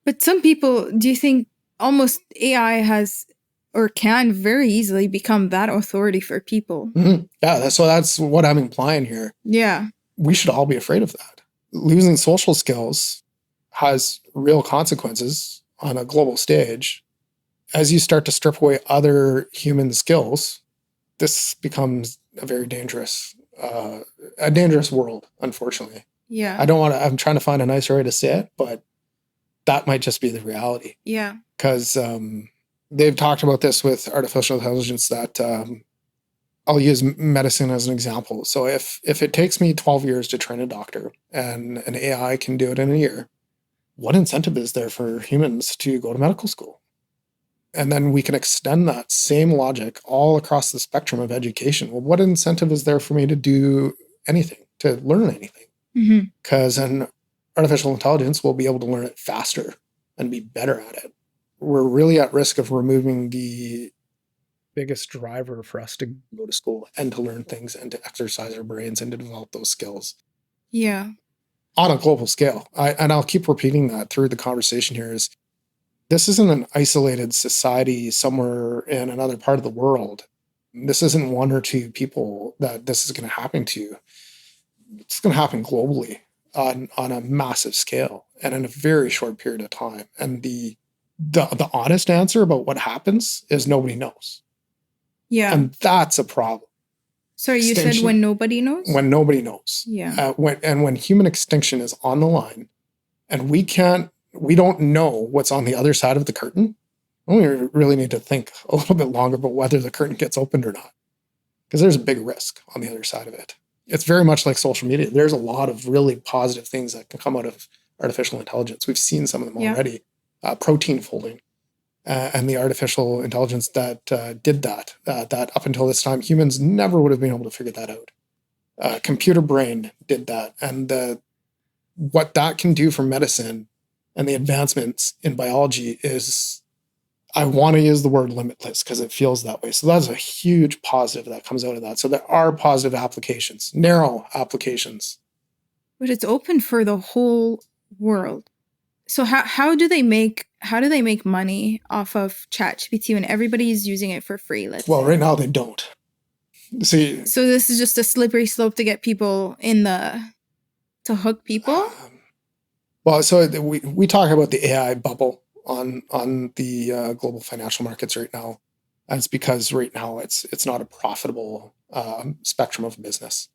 But some people, do you think almost AI has or can very easily become that authority for people. Yeah, that's what I'm implying here. Yeah. We should all be afraid of that. Losing social skills has real consequences on a global stage. As you start to strip away other human skills, this becomes a very dangerous world, unfortunately. Yeah. I'm trying to find a nicer way to say it, but that might just be the reality. Yeah. Because they've talked about this with artificial intelligence that I'll use medicine as an example. So if it takes me 12 years to train a doctor and an AI can do it in a year, what incentive is there for humans to go to medical school? And then we can extend that same logic all across the spectrum of education. Well, what incentive is there for me to do anything, to learn anything? Because an artificial intelligence will be able to learn it faster and be better at it. We're really at risk of removing the biggest driver for us to go to school and to learn things and to exercise our brains and to develop those skills. Yeah. On a global scale. I'll keep repeating that through the conversation here is this isn't an isolated society somewhere in another part of the world. This isn't one or two people that this is going to happen to. It's going to happen globally on a massive scale and in a very short period of time. And the honest answer about what happens is nobody knows. Yeah. And that's a problem. Sorry, you said when nobody knows? When nobody knows. Yeah. When human extinction is on the line and we don't know what's on the other side of the curtain, we really need to think a little bit longer about whether the curtain gets opened or not. Because there's a big risk on the other side of it. It's very much like social media. There's a lot of really positive things that can come out of artificial intelligence. We've seen some of them already. Protein folding and the artificial intelligence that did that up until this time, humans never would have been able to figure that out. Computer brain did that. And what that can do for medicine and the advancements in biology is, I want to use the word limitless because it feels that way. So that's a huge positive that comes out of that. So there are positive applications, narrow applications. But it's open for the whole world. So how do they make money off of ChatGPT when everybody's using it for free? Right now they don't. See, so this is just a slippery slope to get people to hook people. So we talk about the AI bubble on the global financial markets right now. And it's because right now it's not a profitable spectrum of business.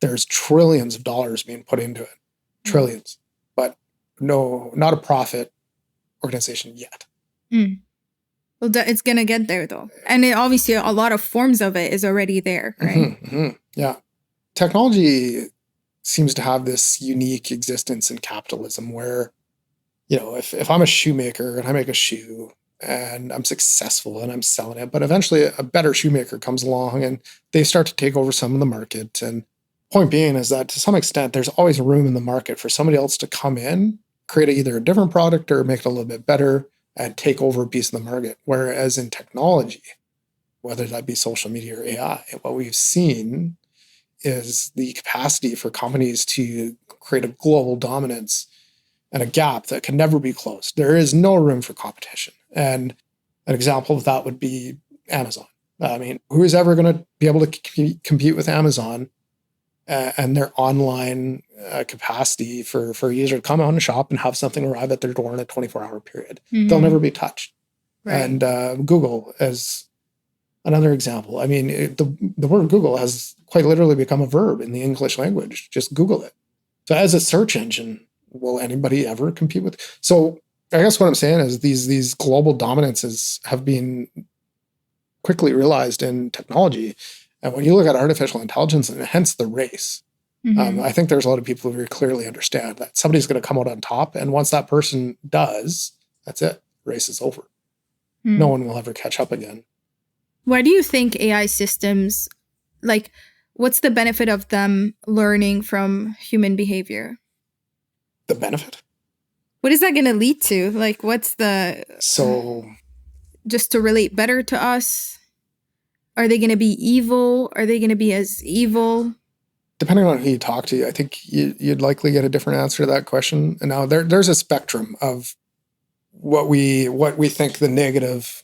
There's trillions of dollars being put into it, trillions, but no, not a profit organization yet. Well, it's going to get there though. And obviously a lot of forms of it is already there, right? Yeah. Technology seems to have this unique existence in capitalism where, if I'm a shoemaker and I make a shoe and I'm successful and I'm selling it, but eventually a better shoemaker comes along and they start to take over some of the market. And point being is that to some extent, there's always room in the market for somebody else to come in, create either a different product or make it a little bit better and take over a piece of the market. Whereas in technology, whether that be social media or AI, what we've seen is the capacity for companies to create a global dominance and a gap that can never be closed. There is no room for competition. And an example of that would be Amazon. I mean, who is ever going to be able to compete with Amazon and their online capacity for a user to come out and shop and have something arrive at their door in a 24-hour period? They'll never be touched. Right. And Google as another example. I mean, the word Google has quite literally become a verb in the English language. Just Google it. So as a search engine, will anybody ever compete with? So I guess what I'm saying is these global dominances have been quickly realized in technology. And when you look at artificial intelligence and hence the race, I think there's a lot of people who very clearly understand that somebody's going to come out on top. And once that person does, that's it. Race is over. No one will ever catch up again. Why do you think AI systems, what's the benefit of them learning from human behavior? The benefit? What is that going to lead to? What's the... So... Just to relate better to us? Are they going to be evil? Are they going to be as evil? Depending on who you talk to, I think you'd likely get a different answer to that question. And now there's a spectrum of what we think the negative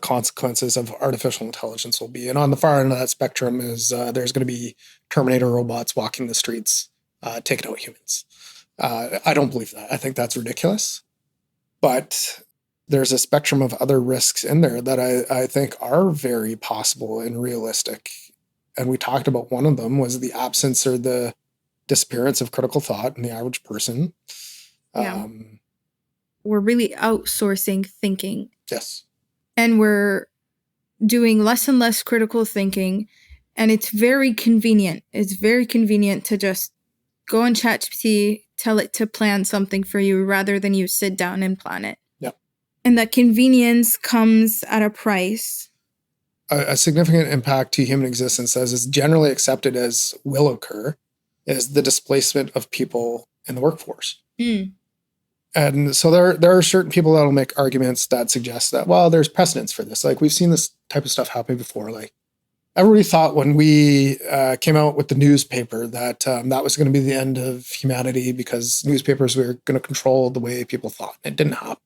consequences of artificial intelligence will be. And on the far end of that spectrum is there's going to be Terminator robots walking the streets, taking out humans. I don't believe that. I think that's ridiculous. But there's a spectrum of other risks in there that I think are very possible and realistic. And we talked about one of them was the absence or the disappearance of critical thought in the average person. Yeah. We're really outsourcing thinking. Yes. And we're doing less and less critical thinking. And it's very convenient. It's very convenient to just go on ChatGPT, tell it to plan something for you rather than you sit down and plan it. Yep. And that convenience comes at a price. A significant impact to human existence, as is generally accepted as will occur, is the displacement of people in the workforce. And so there are certain people that will make arguments that suggest that, well, there's precedence for this. Like we've seen this type of stuff happen before. Like everybody thought when we came out with the newspaper that that was going to be the end of humanity because newspapers were going to control the way people thought. It didn't happen.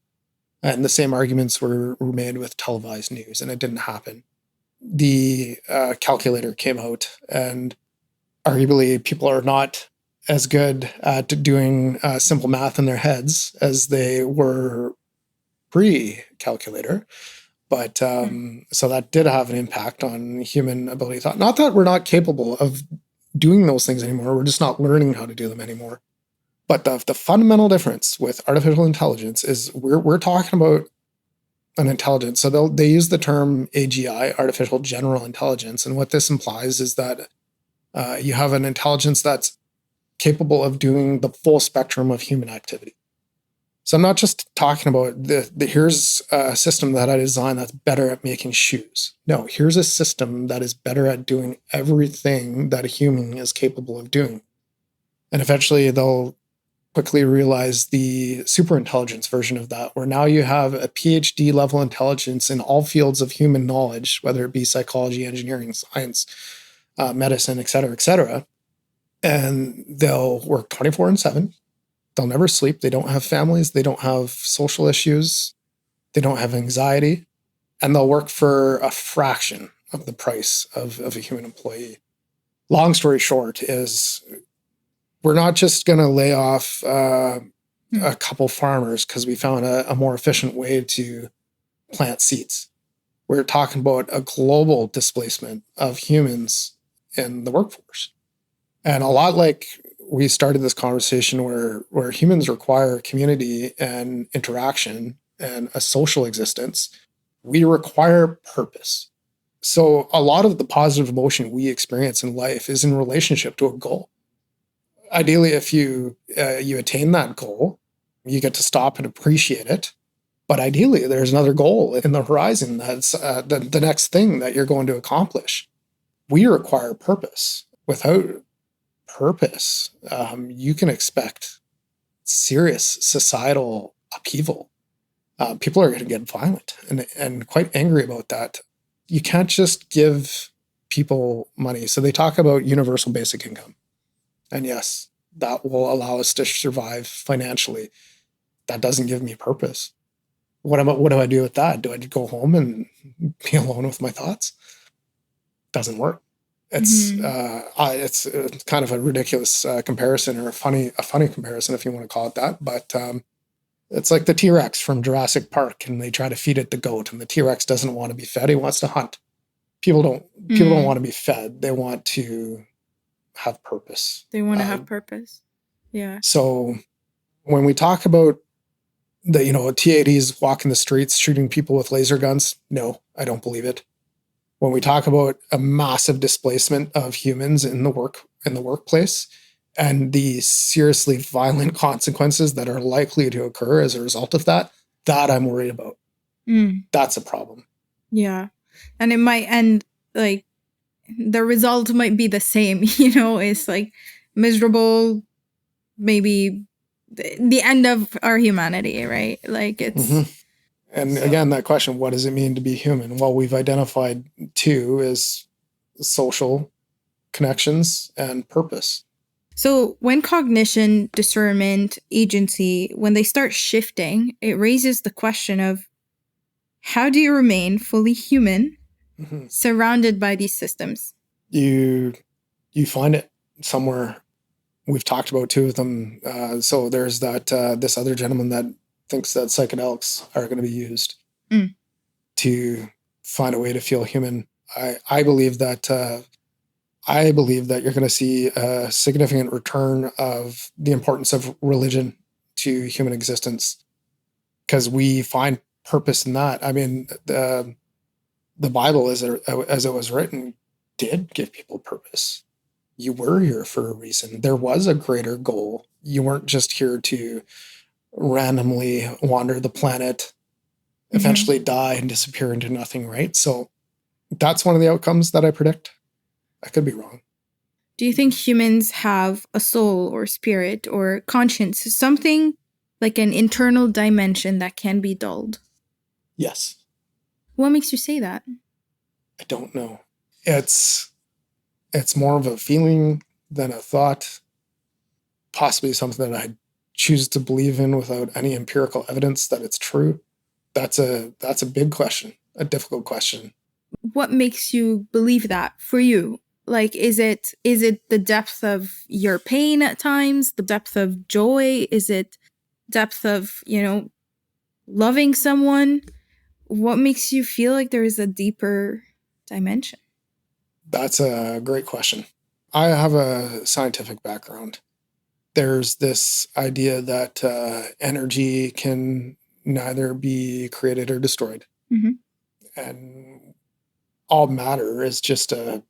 And the same arguments were made with televised news, and it didn't happen. The calculator came out, and arguably people are not as good at doing simple math in their heads as they were pre-calculator. But so that did have an impact on human ability thought. Not that we're not capable of doing those things anymore. We're just not learning how to do them anymore. But the fundamental difference with artificial intelligence is we're talking about an intelligence. So they use the term AGI, artificial general intelligence. And what this implies is that you have an intelligence that's capable of doing the full spectrum of human activity. So I'm not just talking about here's a system that I designed that's better at making shoes. No, here's a system that is better at doing everything that a human is capable of doing. And eventually they'll quickly realize the superintelligence version of that, where now you have a PhD level intelligence in all fields of human knowledge, whether it be psychology, engineering, science, medicine, et cetera, and they'll work 24/7. They'll never sleep. They don't have families. They don't have social issues. They don't have anxiety. And they'll work for a fraction of the price of a human employee. Long story short is we're not just going to lay off a couple farmers because we found a more efficient way to plant seeds. We're talking about a global displacement of humans in the workforce. And a lot like we started this conversation where humans require community and interaction and a social existence, we require purpose. So a lot of the positive emotion we experience in life is in relationship to a goal. Ideally, if you attain that goal, you get to stop and appreciate it. But ideally, there's another goal in the horizon that's the next thing that you're going to accomplish. We require purpose. Without purpose, you can expect serious societal upheaval. People are going to get violent and quite angry about that. You can't just give people money. So they talk about universal basic income. And yes, that will allow us to survive financially. That doesn't give me purpose. What do I do with that? Do I go home and be alone with my thoughts? Doesn't work. It's kind of a ridiculous comparison, or a funny comparison if you want to call it that. But it's like the T-Rex from Jurassic Park, and they try to feed it the goat, and the T-Rex doesn't want to be fed; he wants to hunt. People don't want to be fed; they want to have purpose. They want to have purpose. Yeah. So when we talk about the T-80s walking the streets shooting people with laser guns, no, I don't believe it. When we talk about a massive displacement of humans in the workplace and the seriously violent consequences that are likely to occur as a result of that I'm worried about. That's a problem. Yeah. And it might end like the result might be the same, it's like miserable, maybe the end of our humanity, right? Like it's And again, that question, what does it mean to be human? Well, we've identified two as social connections and purpose. So when cognition, discernment, agency, when they start shifting, it raises the question of how do you remain fully human Mhm. surrounded by these systems? You find it somewhere. We've talked about two of them. So there's that this other gentleman that thinks that psychedelics are going to be used Mm. to find a way to feel human. I believe that you're going to see a significant return of the importance of religion to human existence because we find purpose in that. I mean, the Bible, as it was written, did give people purpose. You were here for a reason. There was a greater goal. You weren't just here to randomly wander the planet, eventually die and disappear into nothing, right? So that's one of the outcomes that I predict. I could be wrong. Do you think humans have a soul or spirit or conscience, something like an internal dimension that can be dulled? Yes. What makes you say that? I don't know. It's more of a feeling than a thought, possibly something that I choose to believe in without any empirical evidence that it's true. That's a big question, a difficult question. What makes you believe that for you? Like, is it the depth of your pain at times, the depth of joy? Is it depth of, loving someone? What makes you feel like there is a deeper dimension? That's a great question. I have a scientific background. There's this idea that energy can neither be created or destroyed. Mm-hmm. And all matter is just a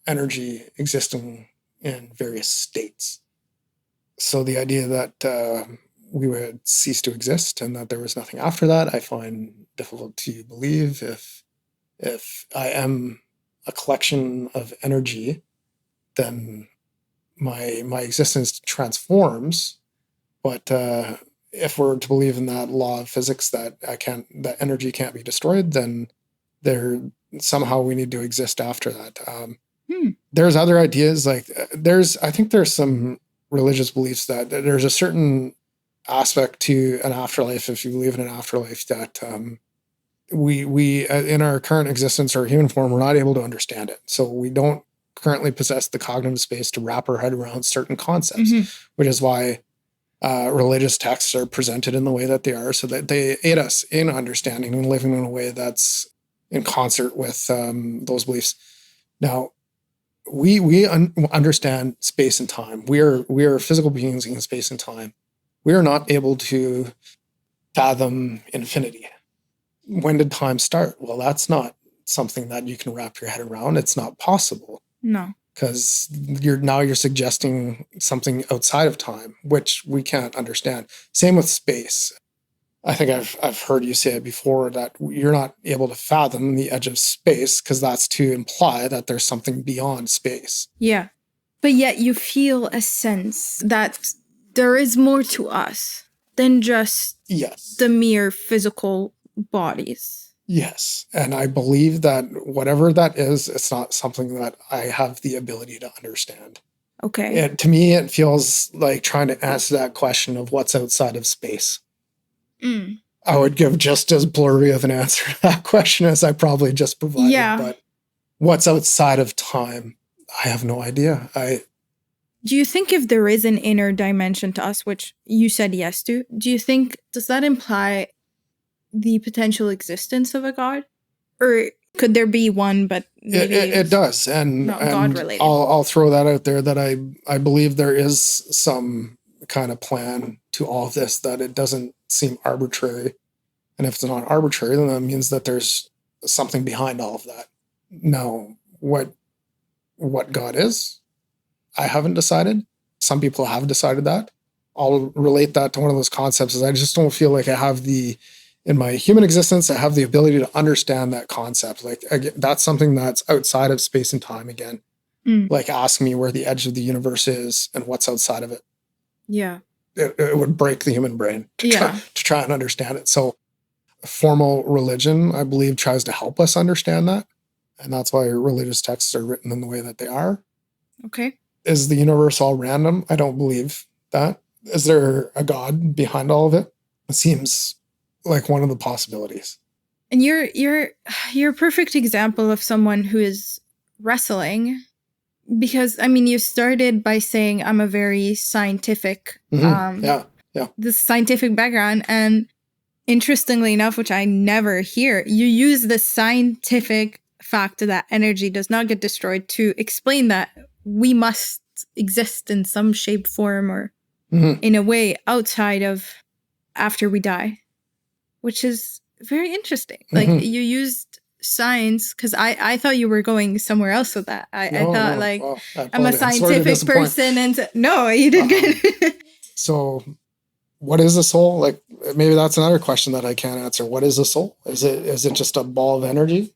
energy existing in various states. So the idea that we would cease to exist and that there was nothing after that, I find difficult to believe. If I am a collection of energy, then my existence transforms. But if we're to believe in that law of physics that that energy can't be destroyed, then somehow we need to exist after that. There's other ideas like I think there's some religious beliefs that there's a certain aspect to an afterlife, if you believe in an afterlife, that we in our current existence or human form, we're not able to understand it. So we don't currently possess the cognitive space to wrap our head around certain concepts, which is why religious texts are presented in the way that they are, so that they aid us in understanding and living in a way that's in concert with those beliefs. Now, we understand space and time. We are physical beings in space and time. We are not able to fathom infinity. When did time start? Well, that's not something that you can wrap your head around. It's not possible. No. Because you're suggesting something outside of time, which we can't understand. Same with space. I think I've heard you say it before that you're not able to fathom the edge of space because that's to imply that there's something beyond space. Yeah. But yet you feel a sense that there is more to us than just the mere physical bodies. Yes. And I believe that whatever that is, it's not something that I have the ability to understand. Okay. To me, it feels like trying to answer that question of what's outside of space. I would give just as blurry of an answer to that question as I probably just provided. Yeah. But what's outside of time, I have no idea. Do you think if there is an inner dimension to us, which you said yes to, does that imply the potential existence of a god? Or could there be one, but maybe it does. And, not and God-related? I'll throw that out there that I believe there is some kind of plan to all of this, that it doesn't seem arbitrary. And if it's not arbitrary, then that means that there's something behind all of that. Now, what God is, I haven't decided. Some people have decided that. I'll relate that to one of those concepts is I just don't feel like I have in my human existence, I have the ability to understand that concept. Like, again, that's something that's outside of space and time again. Like, ask me where the edge of the universe is and what's outside of it. Yeah. It would break the human brain to try and understand it. So formal religion, I believe, tries to help us understand that. And that's why religious texts are written in the way that they are. Okay. Is the universe all random? I don't believe that. Is there a God behind all of it? It seems like one of the possibilities. And you're a perfect example of someone who is wrestling, because I mean, you started by saying I'm a very scientific, Yeah. this scientific background, and interestingly enough, which I never hear, you use the scientific fact that energy does not get destroyed to explain that we must exist in some shape, form, or in a way outside of after we die, which is very interesting. Like you used science, because I thought you were going somewhere else with that. I thought like, well, I'm a scientific person, and no, you did good. So what is a soul? Like, maybe that's another question that I can't answer. What is a soul? Is it just a ball of energy?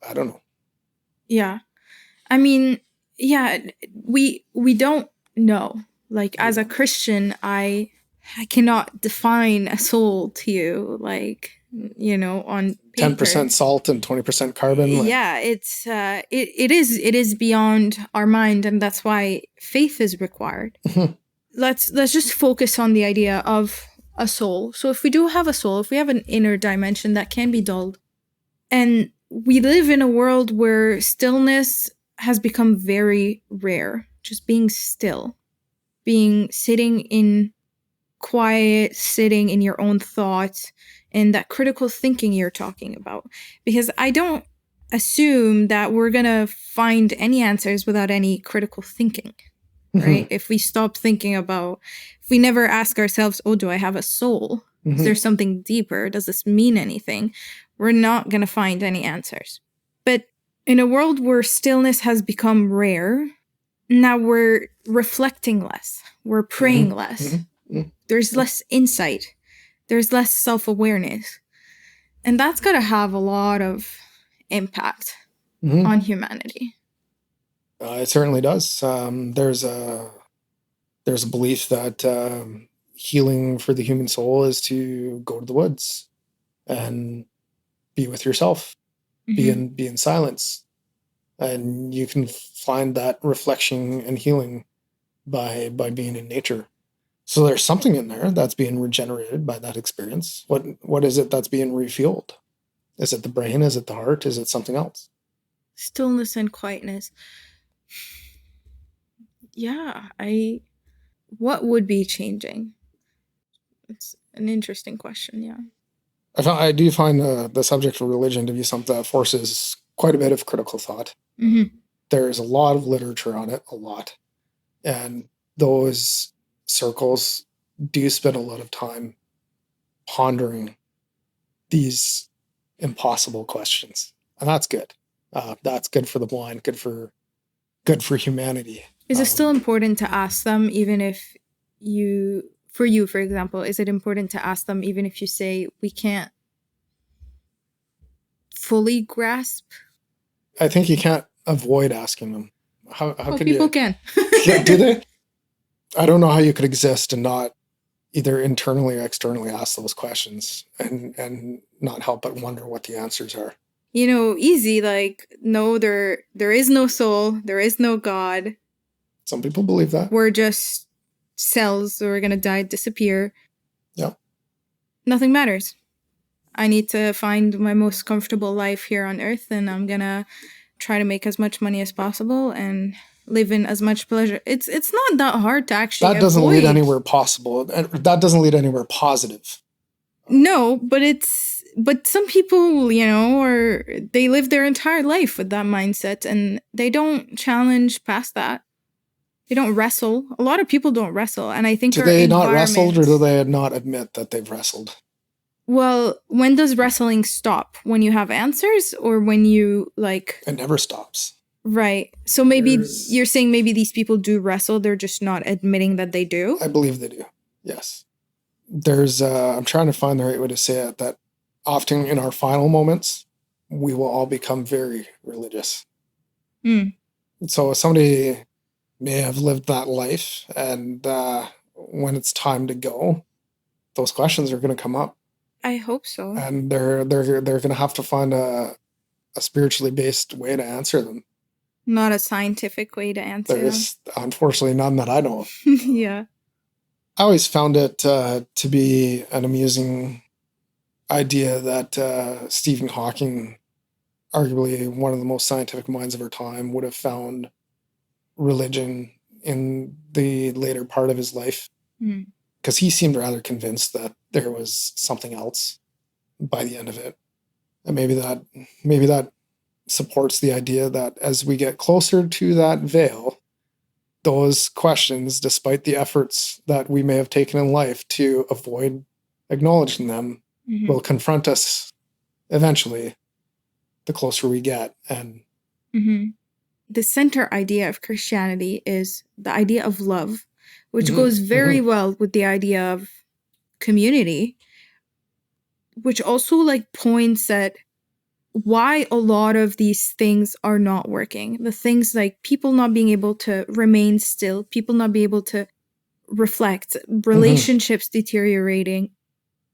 I don't know. Yeah. I mean, yeah, we don't know. Like, as a Christian, I cannot define a soul to you, like, you know, on paper. 10% salt and 20% carbon. Like, yeah, it's it is beyond our mind, and that's why faith is required. Let's just focus on the idea of a soul. So if we do have a soul, if we have an inner dimension that can be dulled, and we live in a world where stillness has become very rare, just being still, sitting in quiet, sitting in your own thoughts, and that critical thinking you're talking about. Because I don't assume that we're gonna find any answers without any critical thinking. Right? If we stop thinking about, if we never ask ourselves, oh, do I have a soul? Is there something deeper? Does this mean anything? We're not going to find any answers. But in a world where stillness has become rare, now we're reflecting less. We're praying less. There's less insight. There's less self-awareness. And that's got to have a lot of impact on humanity. It certainly does. There's a belief that healing for the human soul is to go to the woods and be with yourself, be in silence, and you can find that reflection and healing by being in nature. So there's something in there that's being regenerated by that experience. What is it that's being refueled? Is it the brain? Is it the heart? Is it something else? Stillness and quietness. Yeah, what would be changing? It's an interesting question, yeah. I do find the subject of religion to be something that forces quite a bit of critical thought. There's a lot of literature on it, a lot. And those circles do spend a lot of time pondering these impossible questions. And that's good. That's good for the blind, good for humanity. Is it still important to ask them, even if for example, is it important to ask them even if you say we can't fully grasp? I think you can't avoid asking them. How could people you? Can. Yeah, do they? I don't know how you could exist and not either internally or externally ask those questions and not help but wonder what the answers are. You know, easy, like, no, there is no soul, there is no God. Some people believe that. We're just cells, so we're gonna die, disappear. Yeah. Nothing matters. I need to find my most comfortable life here on Earth, and I'm gonna try to make as much money as possible and live in as much pleasure. It's not that hard to actually That doesn't avoid. lead anywhere possible. That doesn't lead anywhere positive. No, but some people, you know, or they live their entire life with that mindset, and they don't challenge past that. They don't wrestle. A lot of people don't wrestle, and I think Do they not wrestle, or do they not admit that they've wrestled? Well, when does wrestling stop? When you have answers, or when you like? It never stops. Right. So maybe you're saying maybe these people do wrestle. They're just not admitting that they do. I believe they do. Yes. There's. I'm trying to find the right way to say it. That often in our final moments, we will all become very religious. So somebody may have lived that life, and when it's time to go, those questions are going to come up. I hope so. And they're going to have to find a spiritually based way to answer them. Not a scientific way to answer them. There's unfortunately none that I know of. Yeah. I always found it to be an amusing idea that Stephen Hawking, arguably one of the most scientific minds of our time, would have found religion in the later part of his life, because he seemed rather convinced that there was something else by the end of it. And maybe that supports the idea that as we get closer to that veil, those questions, despite the efforts that we may have taken in life to avoid acknowledging them, will confront us eventually the closer we get. And the center idea of Christianity is the idea of love, which goes very well with the idea of community, which also like points at why a lot of these things are not working. The things like people not being able to remain still, people not being able to reflect, relationships deteriorating.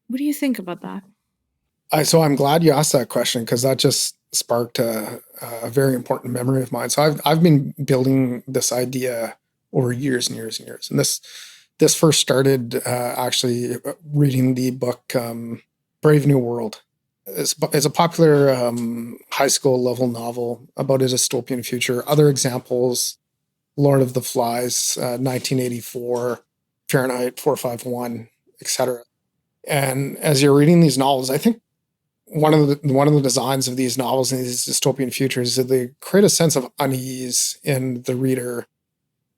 What do you think about that? So I'm glad you asked that question, because that just sparked a very important memory of mine. So I've been building this idea over years and years and years. And this first started actually reading the book Brave New World. It's a popular high school level novel about a dystopian future. Other examples: Lord of the Flies, 1984, Fahrenheit 451, etc. And as you're reading these novels, I think one of the designs of these novels and these dystopian futures is that they create a sense of unease in the reader.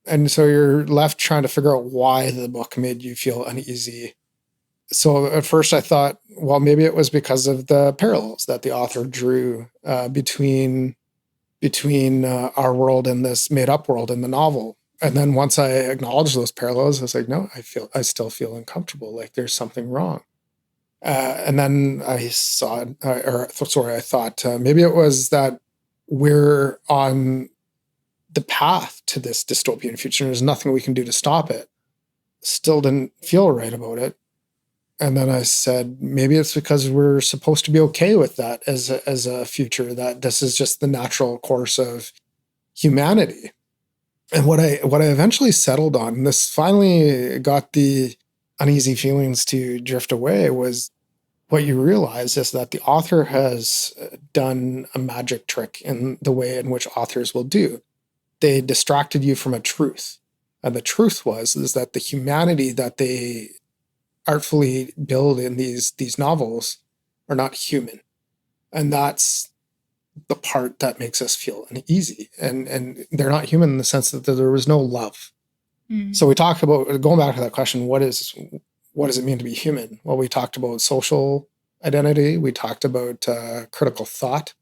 And so you're left trying to figure out why the book made you feel uneasy. So at first I thought, well, maybe it was because of the parallels that the author drew between our world and this made-up world in the novel. And then once I acknowledged those parallels, I was like, no, I still feel uncomfortable. Like there's something wrong. And then I thought maybe it was that we're on the path to this dystopian future. There's nothing we can do to stop it. Still didn't feel right about it. And then I said, maybe it's because we're supposed to be okay with that as a future, that this is just the natural course of humanity. And what I eventually settled on, and this finally got the uneasy feelings to drift away, was what you realize is that the author has done a magic trick in the way in which authors will do. They distracted you from a truth. And the truth is that the humanity that they artfully build in these novels are not human. And that's the part that makes us feel uneasy. And they're not human in the sense that there was no love. So we talk about, going back to that question, what does it mean to be human? Well, we talked about social identity. We talked about critical thought.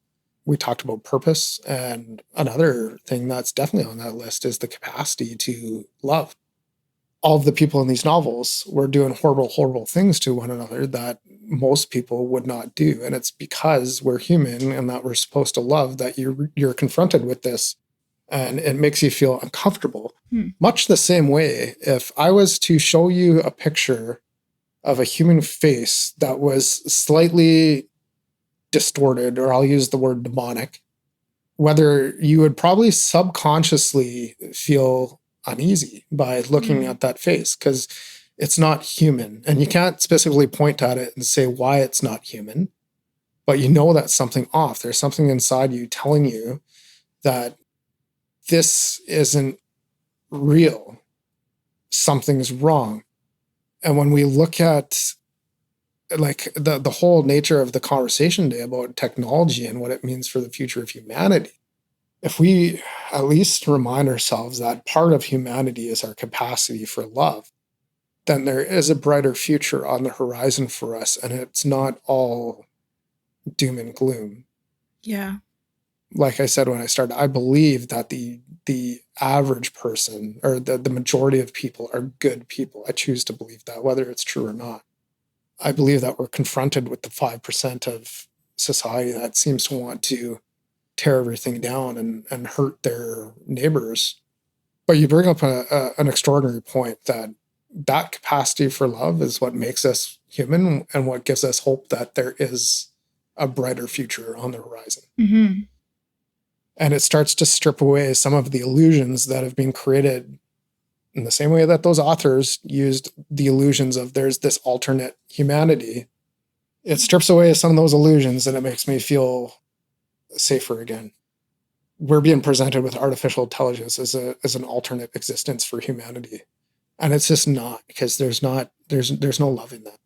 We talked about purpose. And another thing that's definitely on that list is the capacity to love. All of the people in these novels were doing horrible, horrible things to one another that most people would not do. And it's because we're human and that we're supposed to love that you're confronted with this, and it makes you feel uncomfortable. Much the same way, if I was to show you a picture of a human face that was slightly distorted, or I'll use the word demonic, whether you would probably subconsciously feel uneasy by looking at that face, because it's not human. And you can't specifically point at it and say why it's not human, but you know that's something off. There's something inside you telling you that this isn't real. Something's wrong. And when we look at like the whole nature of the conversation today about technology and what it means for the future of humanity, if we at least remind ourselves that part of humanity is our capacity for love, then there is a brighter future on the horizon for us, and it's not all doom and gloom. Yeah. Like I said when I started, I believe that the average person, or the majority of people, are good people. I choose to believe that, whether it's true or not. I believe that we're confronted with the 5% of society that seems to want to tear everything down and hurt their neighbors. But you bring up an extraordinary point, that capacity for love is what makes us human and what gives us hope that there is a brighter future on the horizon. And it starts to strip away some of the illusions that have been created in the same way that those authors used the illusions of there's this alternate humanity. It strips away some of those illusions and it makes me feel safer again. We're being presented with artificial intelligence as an alternate existence for humanity. And it's just not, because there's no love in that.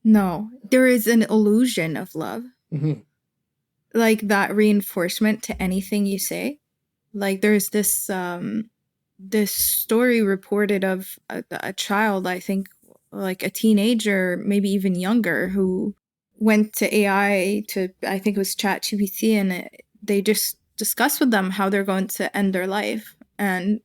No, there is an illusion of love. Mm-hmm. Like that reinforcement to anything you say. Like there's this this story reported of a child, I think like a teenager, maybe even younger, who went to AI, to I think it was ChatGPT, and they just discussed with them how they're going to end their life. And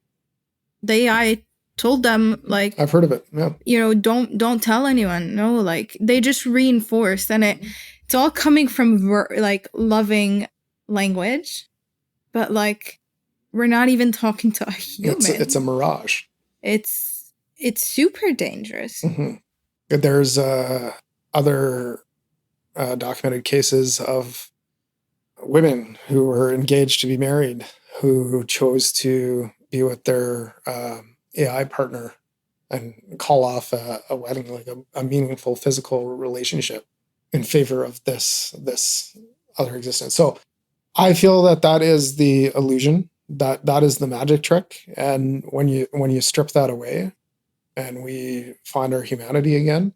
the AI told them, like, I've heard of it. Yeah. you know, don't tell anyone. No, like they just reinforced, and it's all coming from like loving language, but like we're not even talking to a human. It's a mirage. It's super dangerous. Mm-hmm. There's other documented cases of women who were engaged to be married who chose to be with their AI partner and call off a wedding, like a meaningful physical relationship, in favor of this other existence. So I feel that is the illusion, that is the magic trick. And when you strip that away and we find our humanity again,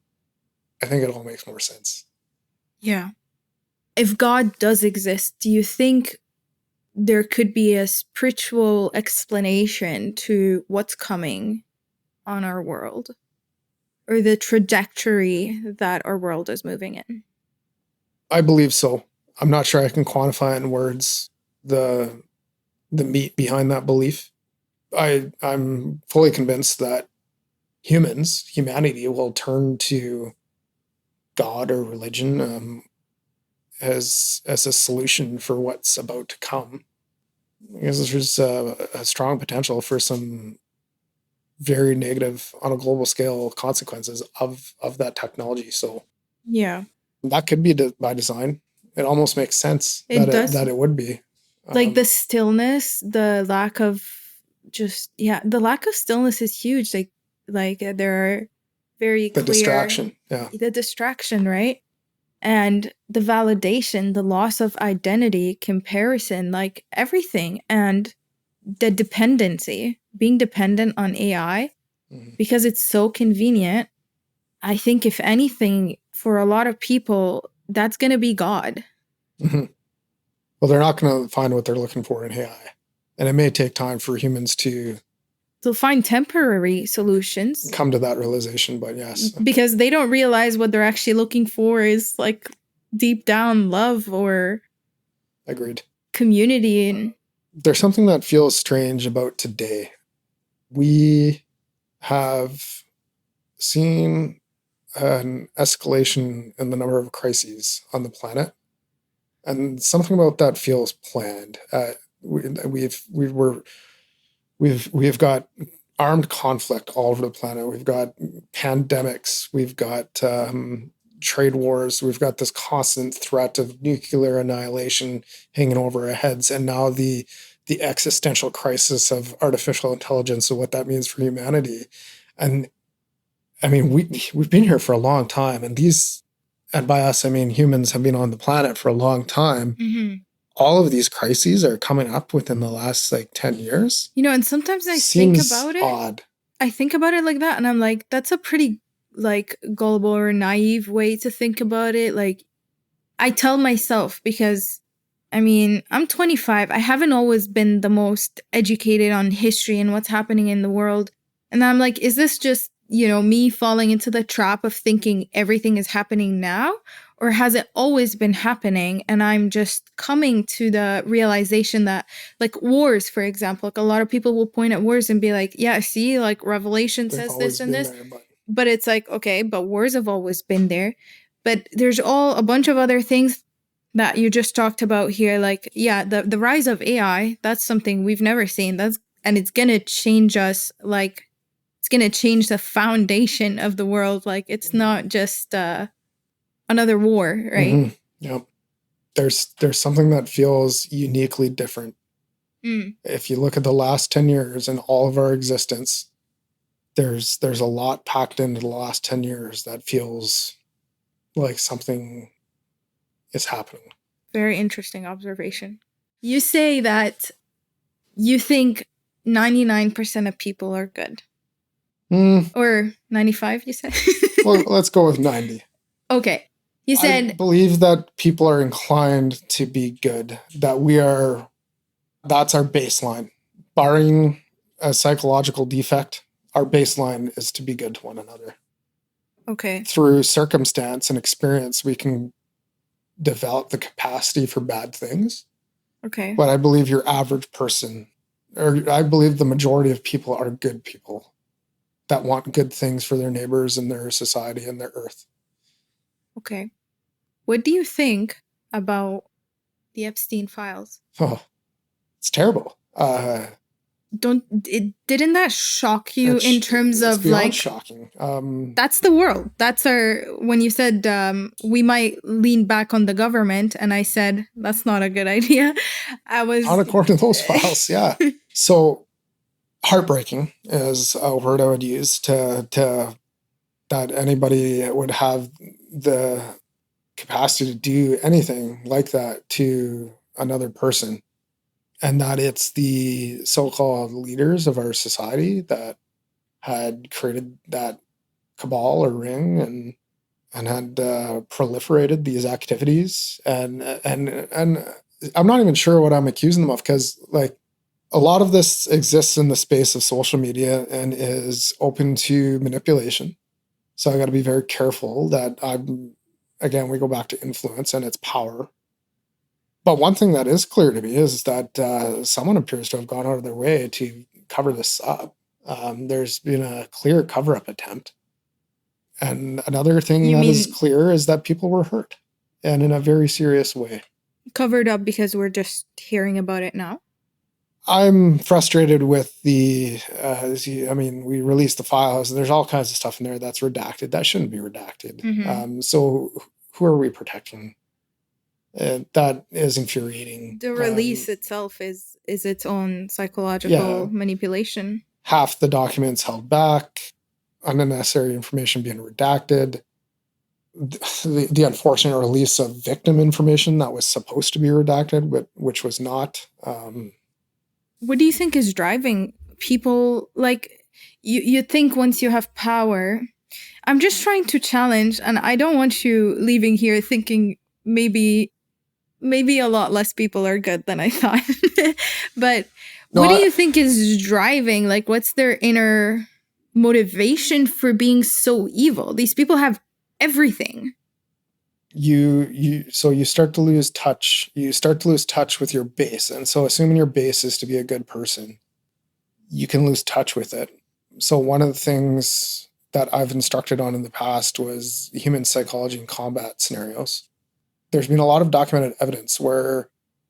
I think it all makes more sense. Yeah. If God does exist, do you think there could be a spiritual explanation to what's coming on our world, or the trajectory that our world is moving in? I believe so. I'm not sure I can quantify in words the meat behind that belief. I'm fully convinced that humanity will turn to God or religion as a solution for what's about to come. Because there's a strong potential for some very negative, on a global scale, consequences of that technology. So Yeah. that could be by design. It almost makes sense that it would be. Like the stillness, the lack of the lack of stillness is huge. Like there are very the clear distraction. Yeah. The distraction, right? And the validation, the loss of identity, comparison, like everything, and the dependency, being dependent on AI because it's so convenient. I think if anything, for a lot of people, that's going to be God. Mm-hmm. Well, they're not going to find what they're looking for in AI. And it may take time for humans to find temporary solutions. Come to that realization, but yes. Because they don't realize what they're actually looking for is like deep down love or Agreed. Community. And there's something that feels strange about today. We have seen an escalation in the number of crises on the planet, and something about that feels planned. We've got armed conflict all over the planet. We've got pandemics. We've got trade wars. We've got this constant threat of nuclear annihilation hanging over our heads, and now the existential crisis of artificial intelligence and what that means for humanity. And I mean, we've been here for a long time, and by us, I mean humans have been on the planet for a long time. Mm-hmm. All of these crises are coming up within the last 10 years. You know, and sometimes I Seems think about it. Odd. I think about it like that, and I'm like, that's a pretty gullible or naive way to think about it. Like, I tell myself, because I mean, I'm 25. I haven't always been the most educated on history and what's happening in the world. And I'm like, is this just, me falling into the trap of thinking everything is happening now? Or has it always been happening? And I'm just coming to the realization that, wars, for example, a lot of people will point at wars and be like, yeah, see, Revelation says this and this. But it's like, okay, but wars have always been there. But there's a bunch of other things that you just talked about here. The rise of AI, that's something we've never seen. And it's going to change us. It's going to change the foundation of the world. It's not just another war, right? Mm-hmm. Yep. There's something that feels uniquely different If you look at the last 10 years and all of our existence, there's a lot packed into the last 10 years that feels like something is happening. Very interesting observation. You say that you think 99% of people are good. Or 95, you said? Well, let's go with 90. Okay. You I said believe that people are inclined to be good, that's our baseline. Barring a psychological defect, our baseline is to be good to one another. okay. Through circumstance and experience, we can develop the capacity for bad things. Okay. But I believe your average person, or I believe the majority of people are good people that want good things for their neighbors and their society and their earth. Okay. What do you think about the Epstein files? Oh, it's terrible. Didn't that shock you in terms it's of beyond like shocking. that's the world. That's our when you said we might lean back on the government, and I said that's not a good idea. I was Not according to those files, yeah. So heartbreaking is a word I would use to that anybody would have the capacity to do anything like that to another person. And that it's the so-called leaders of our society that had created that cabal or ring and had proliferated these activities. And I'm not even sure what I'm accusing them of, because like a lot of this exists in the space of social media and is open to manipulation. So I got to be very careful that again, we go back to influence and its power. But one thing that is clear to me is that someone appears to have gone out of their way to cover this up. There's been a clear cover-up attempt. And another thing You that mean- is clear is that people were hurt, and in a very serious way. covered up because we're just hearing about it now. I'm frustrated with we released the files, and there's all kinds of stuff in there that's redacted. That shouldn't be redacted. Mhm. So who are we protecting? That is infuriating. The release itself is its own psychological manipulation. Half the documents held back, unnecessary information being redacted, the unfortunate release of victim information that was supposed to be redacted, but which was not. What do you think is driving people? Like, you think once you have power, I'm just trying to challenge, and I don't want you leaving here thinking maybe a lot less people are good than I thought. But what do you think is driving? Like, what's their inner motivation for being so evil? These people have everything. So you start to lose touch. You start to lose touch with your base. And so assuming your base is to be a good person, you can lose touch with it. So one of the things that I've instructed on in the past was human psychology in combat scenarios. There's been a lot of documented evidence where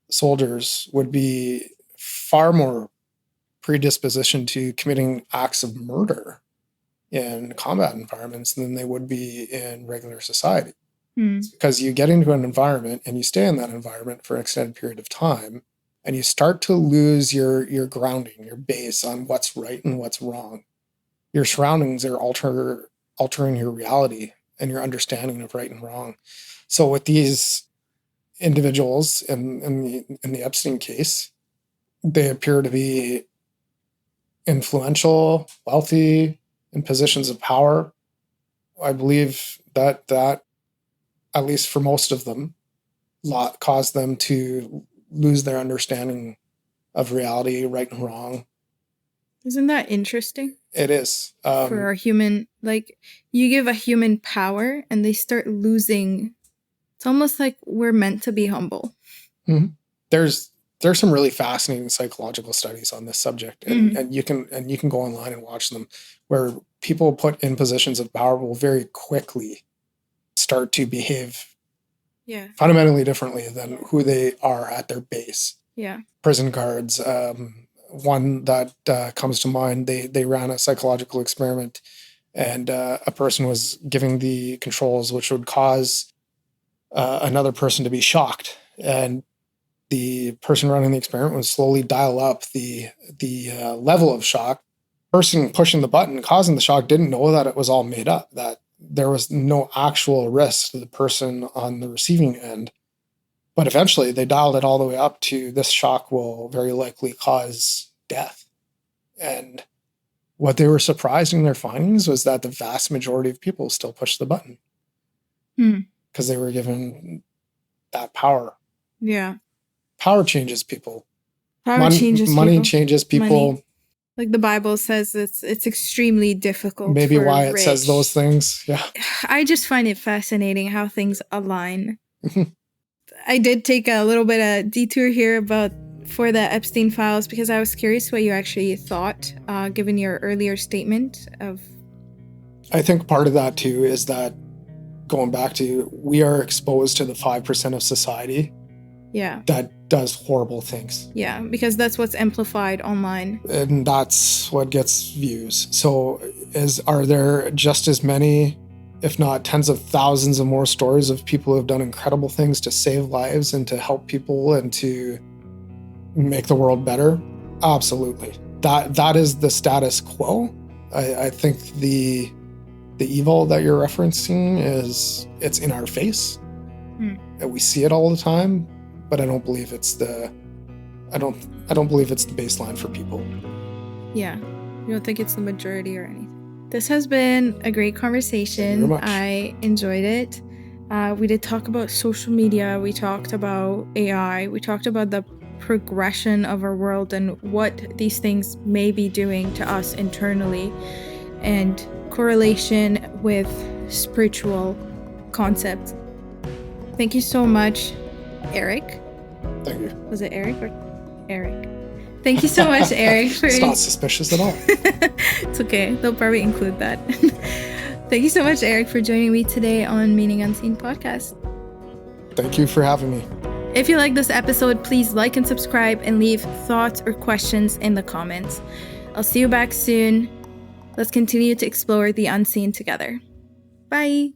soldiers would be far more predisposition to committing acts of murder in combat environments than they would be in regular society. Because you get into an environment and you stay in that environment for an extended period of time, and you start to lose your grounding, your base on what's right and what's wrong. Your surroundings are altering your reality and your understanding of right and wrong. So with these individuals in the Epstein case, they appear to be influential, wealthy, in positions of power. I believe that at least for most of them, caused them to lose their understanding of reality, right and wrong. Isn't that interesting? It is. For our human, like, you give a human power and they start losing. It's almost like we're meant to be humble. Mm-hmm. There's some really fascinating psychological studies on this subject, and you can go online and watch them, where people put in positions of power will very quickly start to behave fundamentally differently than who they are at their base. Yeah. Prison guards, one that comes to mind, they ran a psychological experiment, and a person was giving the controls which would cause another person to be shocked. And the person running the experiment would slowly dial up the level of shock. Person pushing the button, causing the shock, didn't know that it was all made up, that there was no actual risk to the person on the receiving end. But eventually they dialed it all the way up to this shock will very likely cause death. And what they were surprised in their findings was that the vast majority of people still pushed the button because they were given that power. Yeah. Power changes people. Money changes people. Money. Like the Bible says, it's extremely difficult. Maybe for why it rich. says those things. Yeah. I just find it fascinating how things align. I did take a little bit of detour here for the Epstein files because I was curious what you actually thought, given your earlier statement of. I think part of that too is that going back to we are exposed to the 5% of society. Yeah. That does horrible things. Yeah, because that's what's amplified online. And that's what gets views. So are there just as many, if not tens of thousands of more stories of people who have done incredible things to save lives and to help people and to make the world better? Absolutely. That is the status quo. I think the evil that you're referencing it's in our face. And we see it all the time. But I don't believe it's the baseline for people. Yeah. You don't think it's the majority or anything. This has been a great conversation. Thank you very much. I enjoyed it. We did talk about social media. We talked about AI. We talked about the progression of our world and what these things may be doing to us internally and correlation with spiritual concepts. Thank you so much, Eric. Thank you. Was it Eric or Eric? Thank you so much, Eric. It's not suspicious at all. It's okay. They'll probably include that. Thank you so much, Eric, for joining me today on Meaning Unseen podcast. Thank you for having me. If you like this episode, please like and subscribe and leave thoughts or questions in the comments. I'll see you back soon. Let's continue to explore the unseen together. Bye.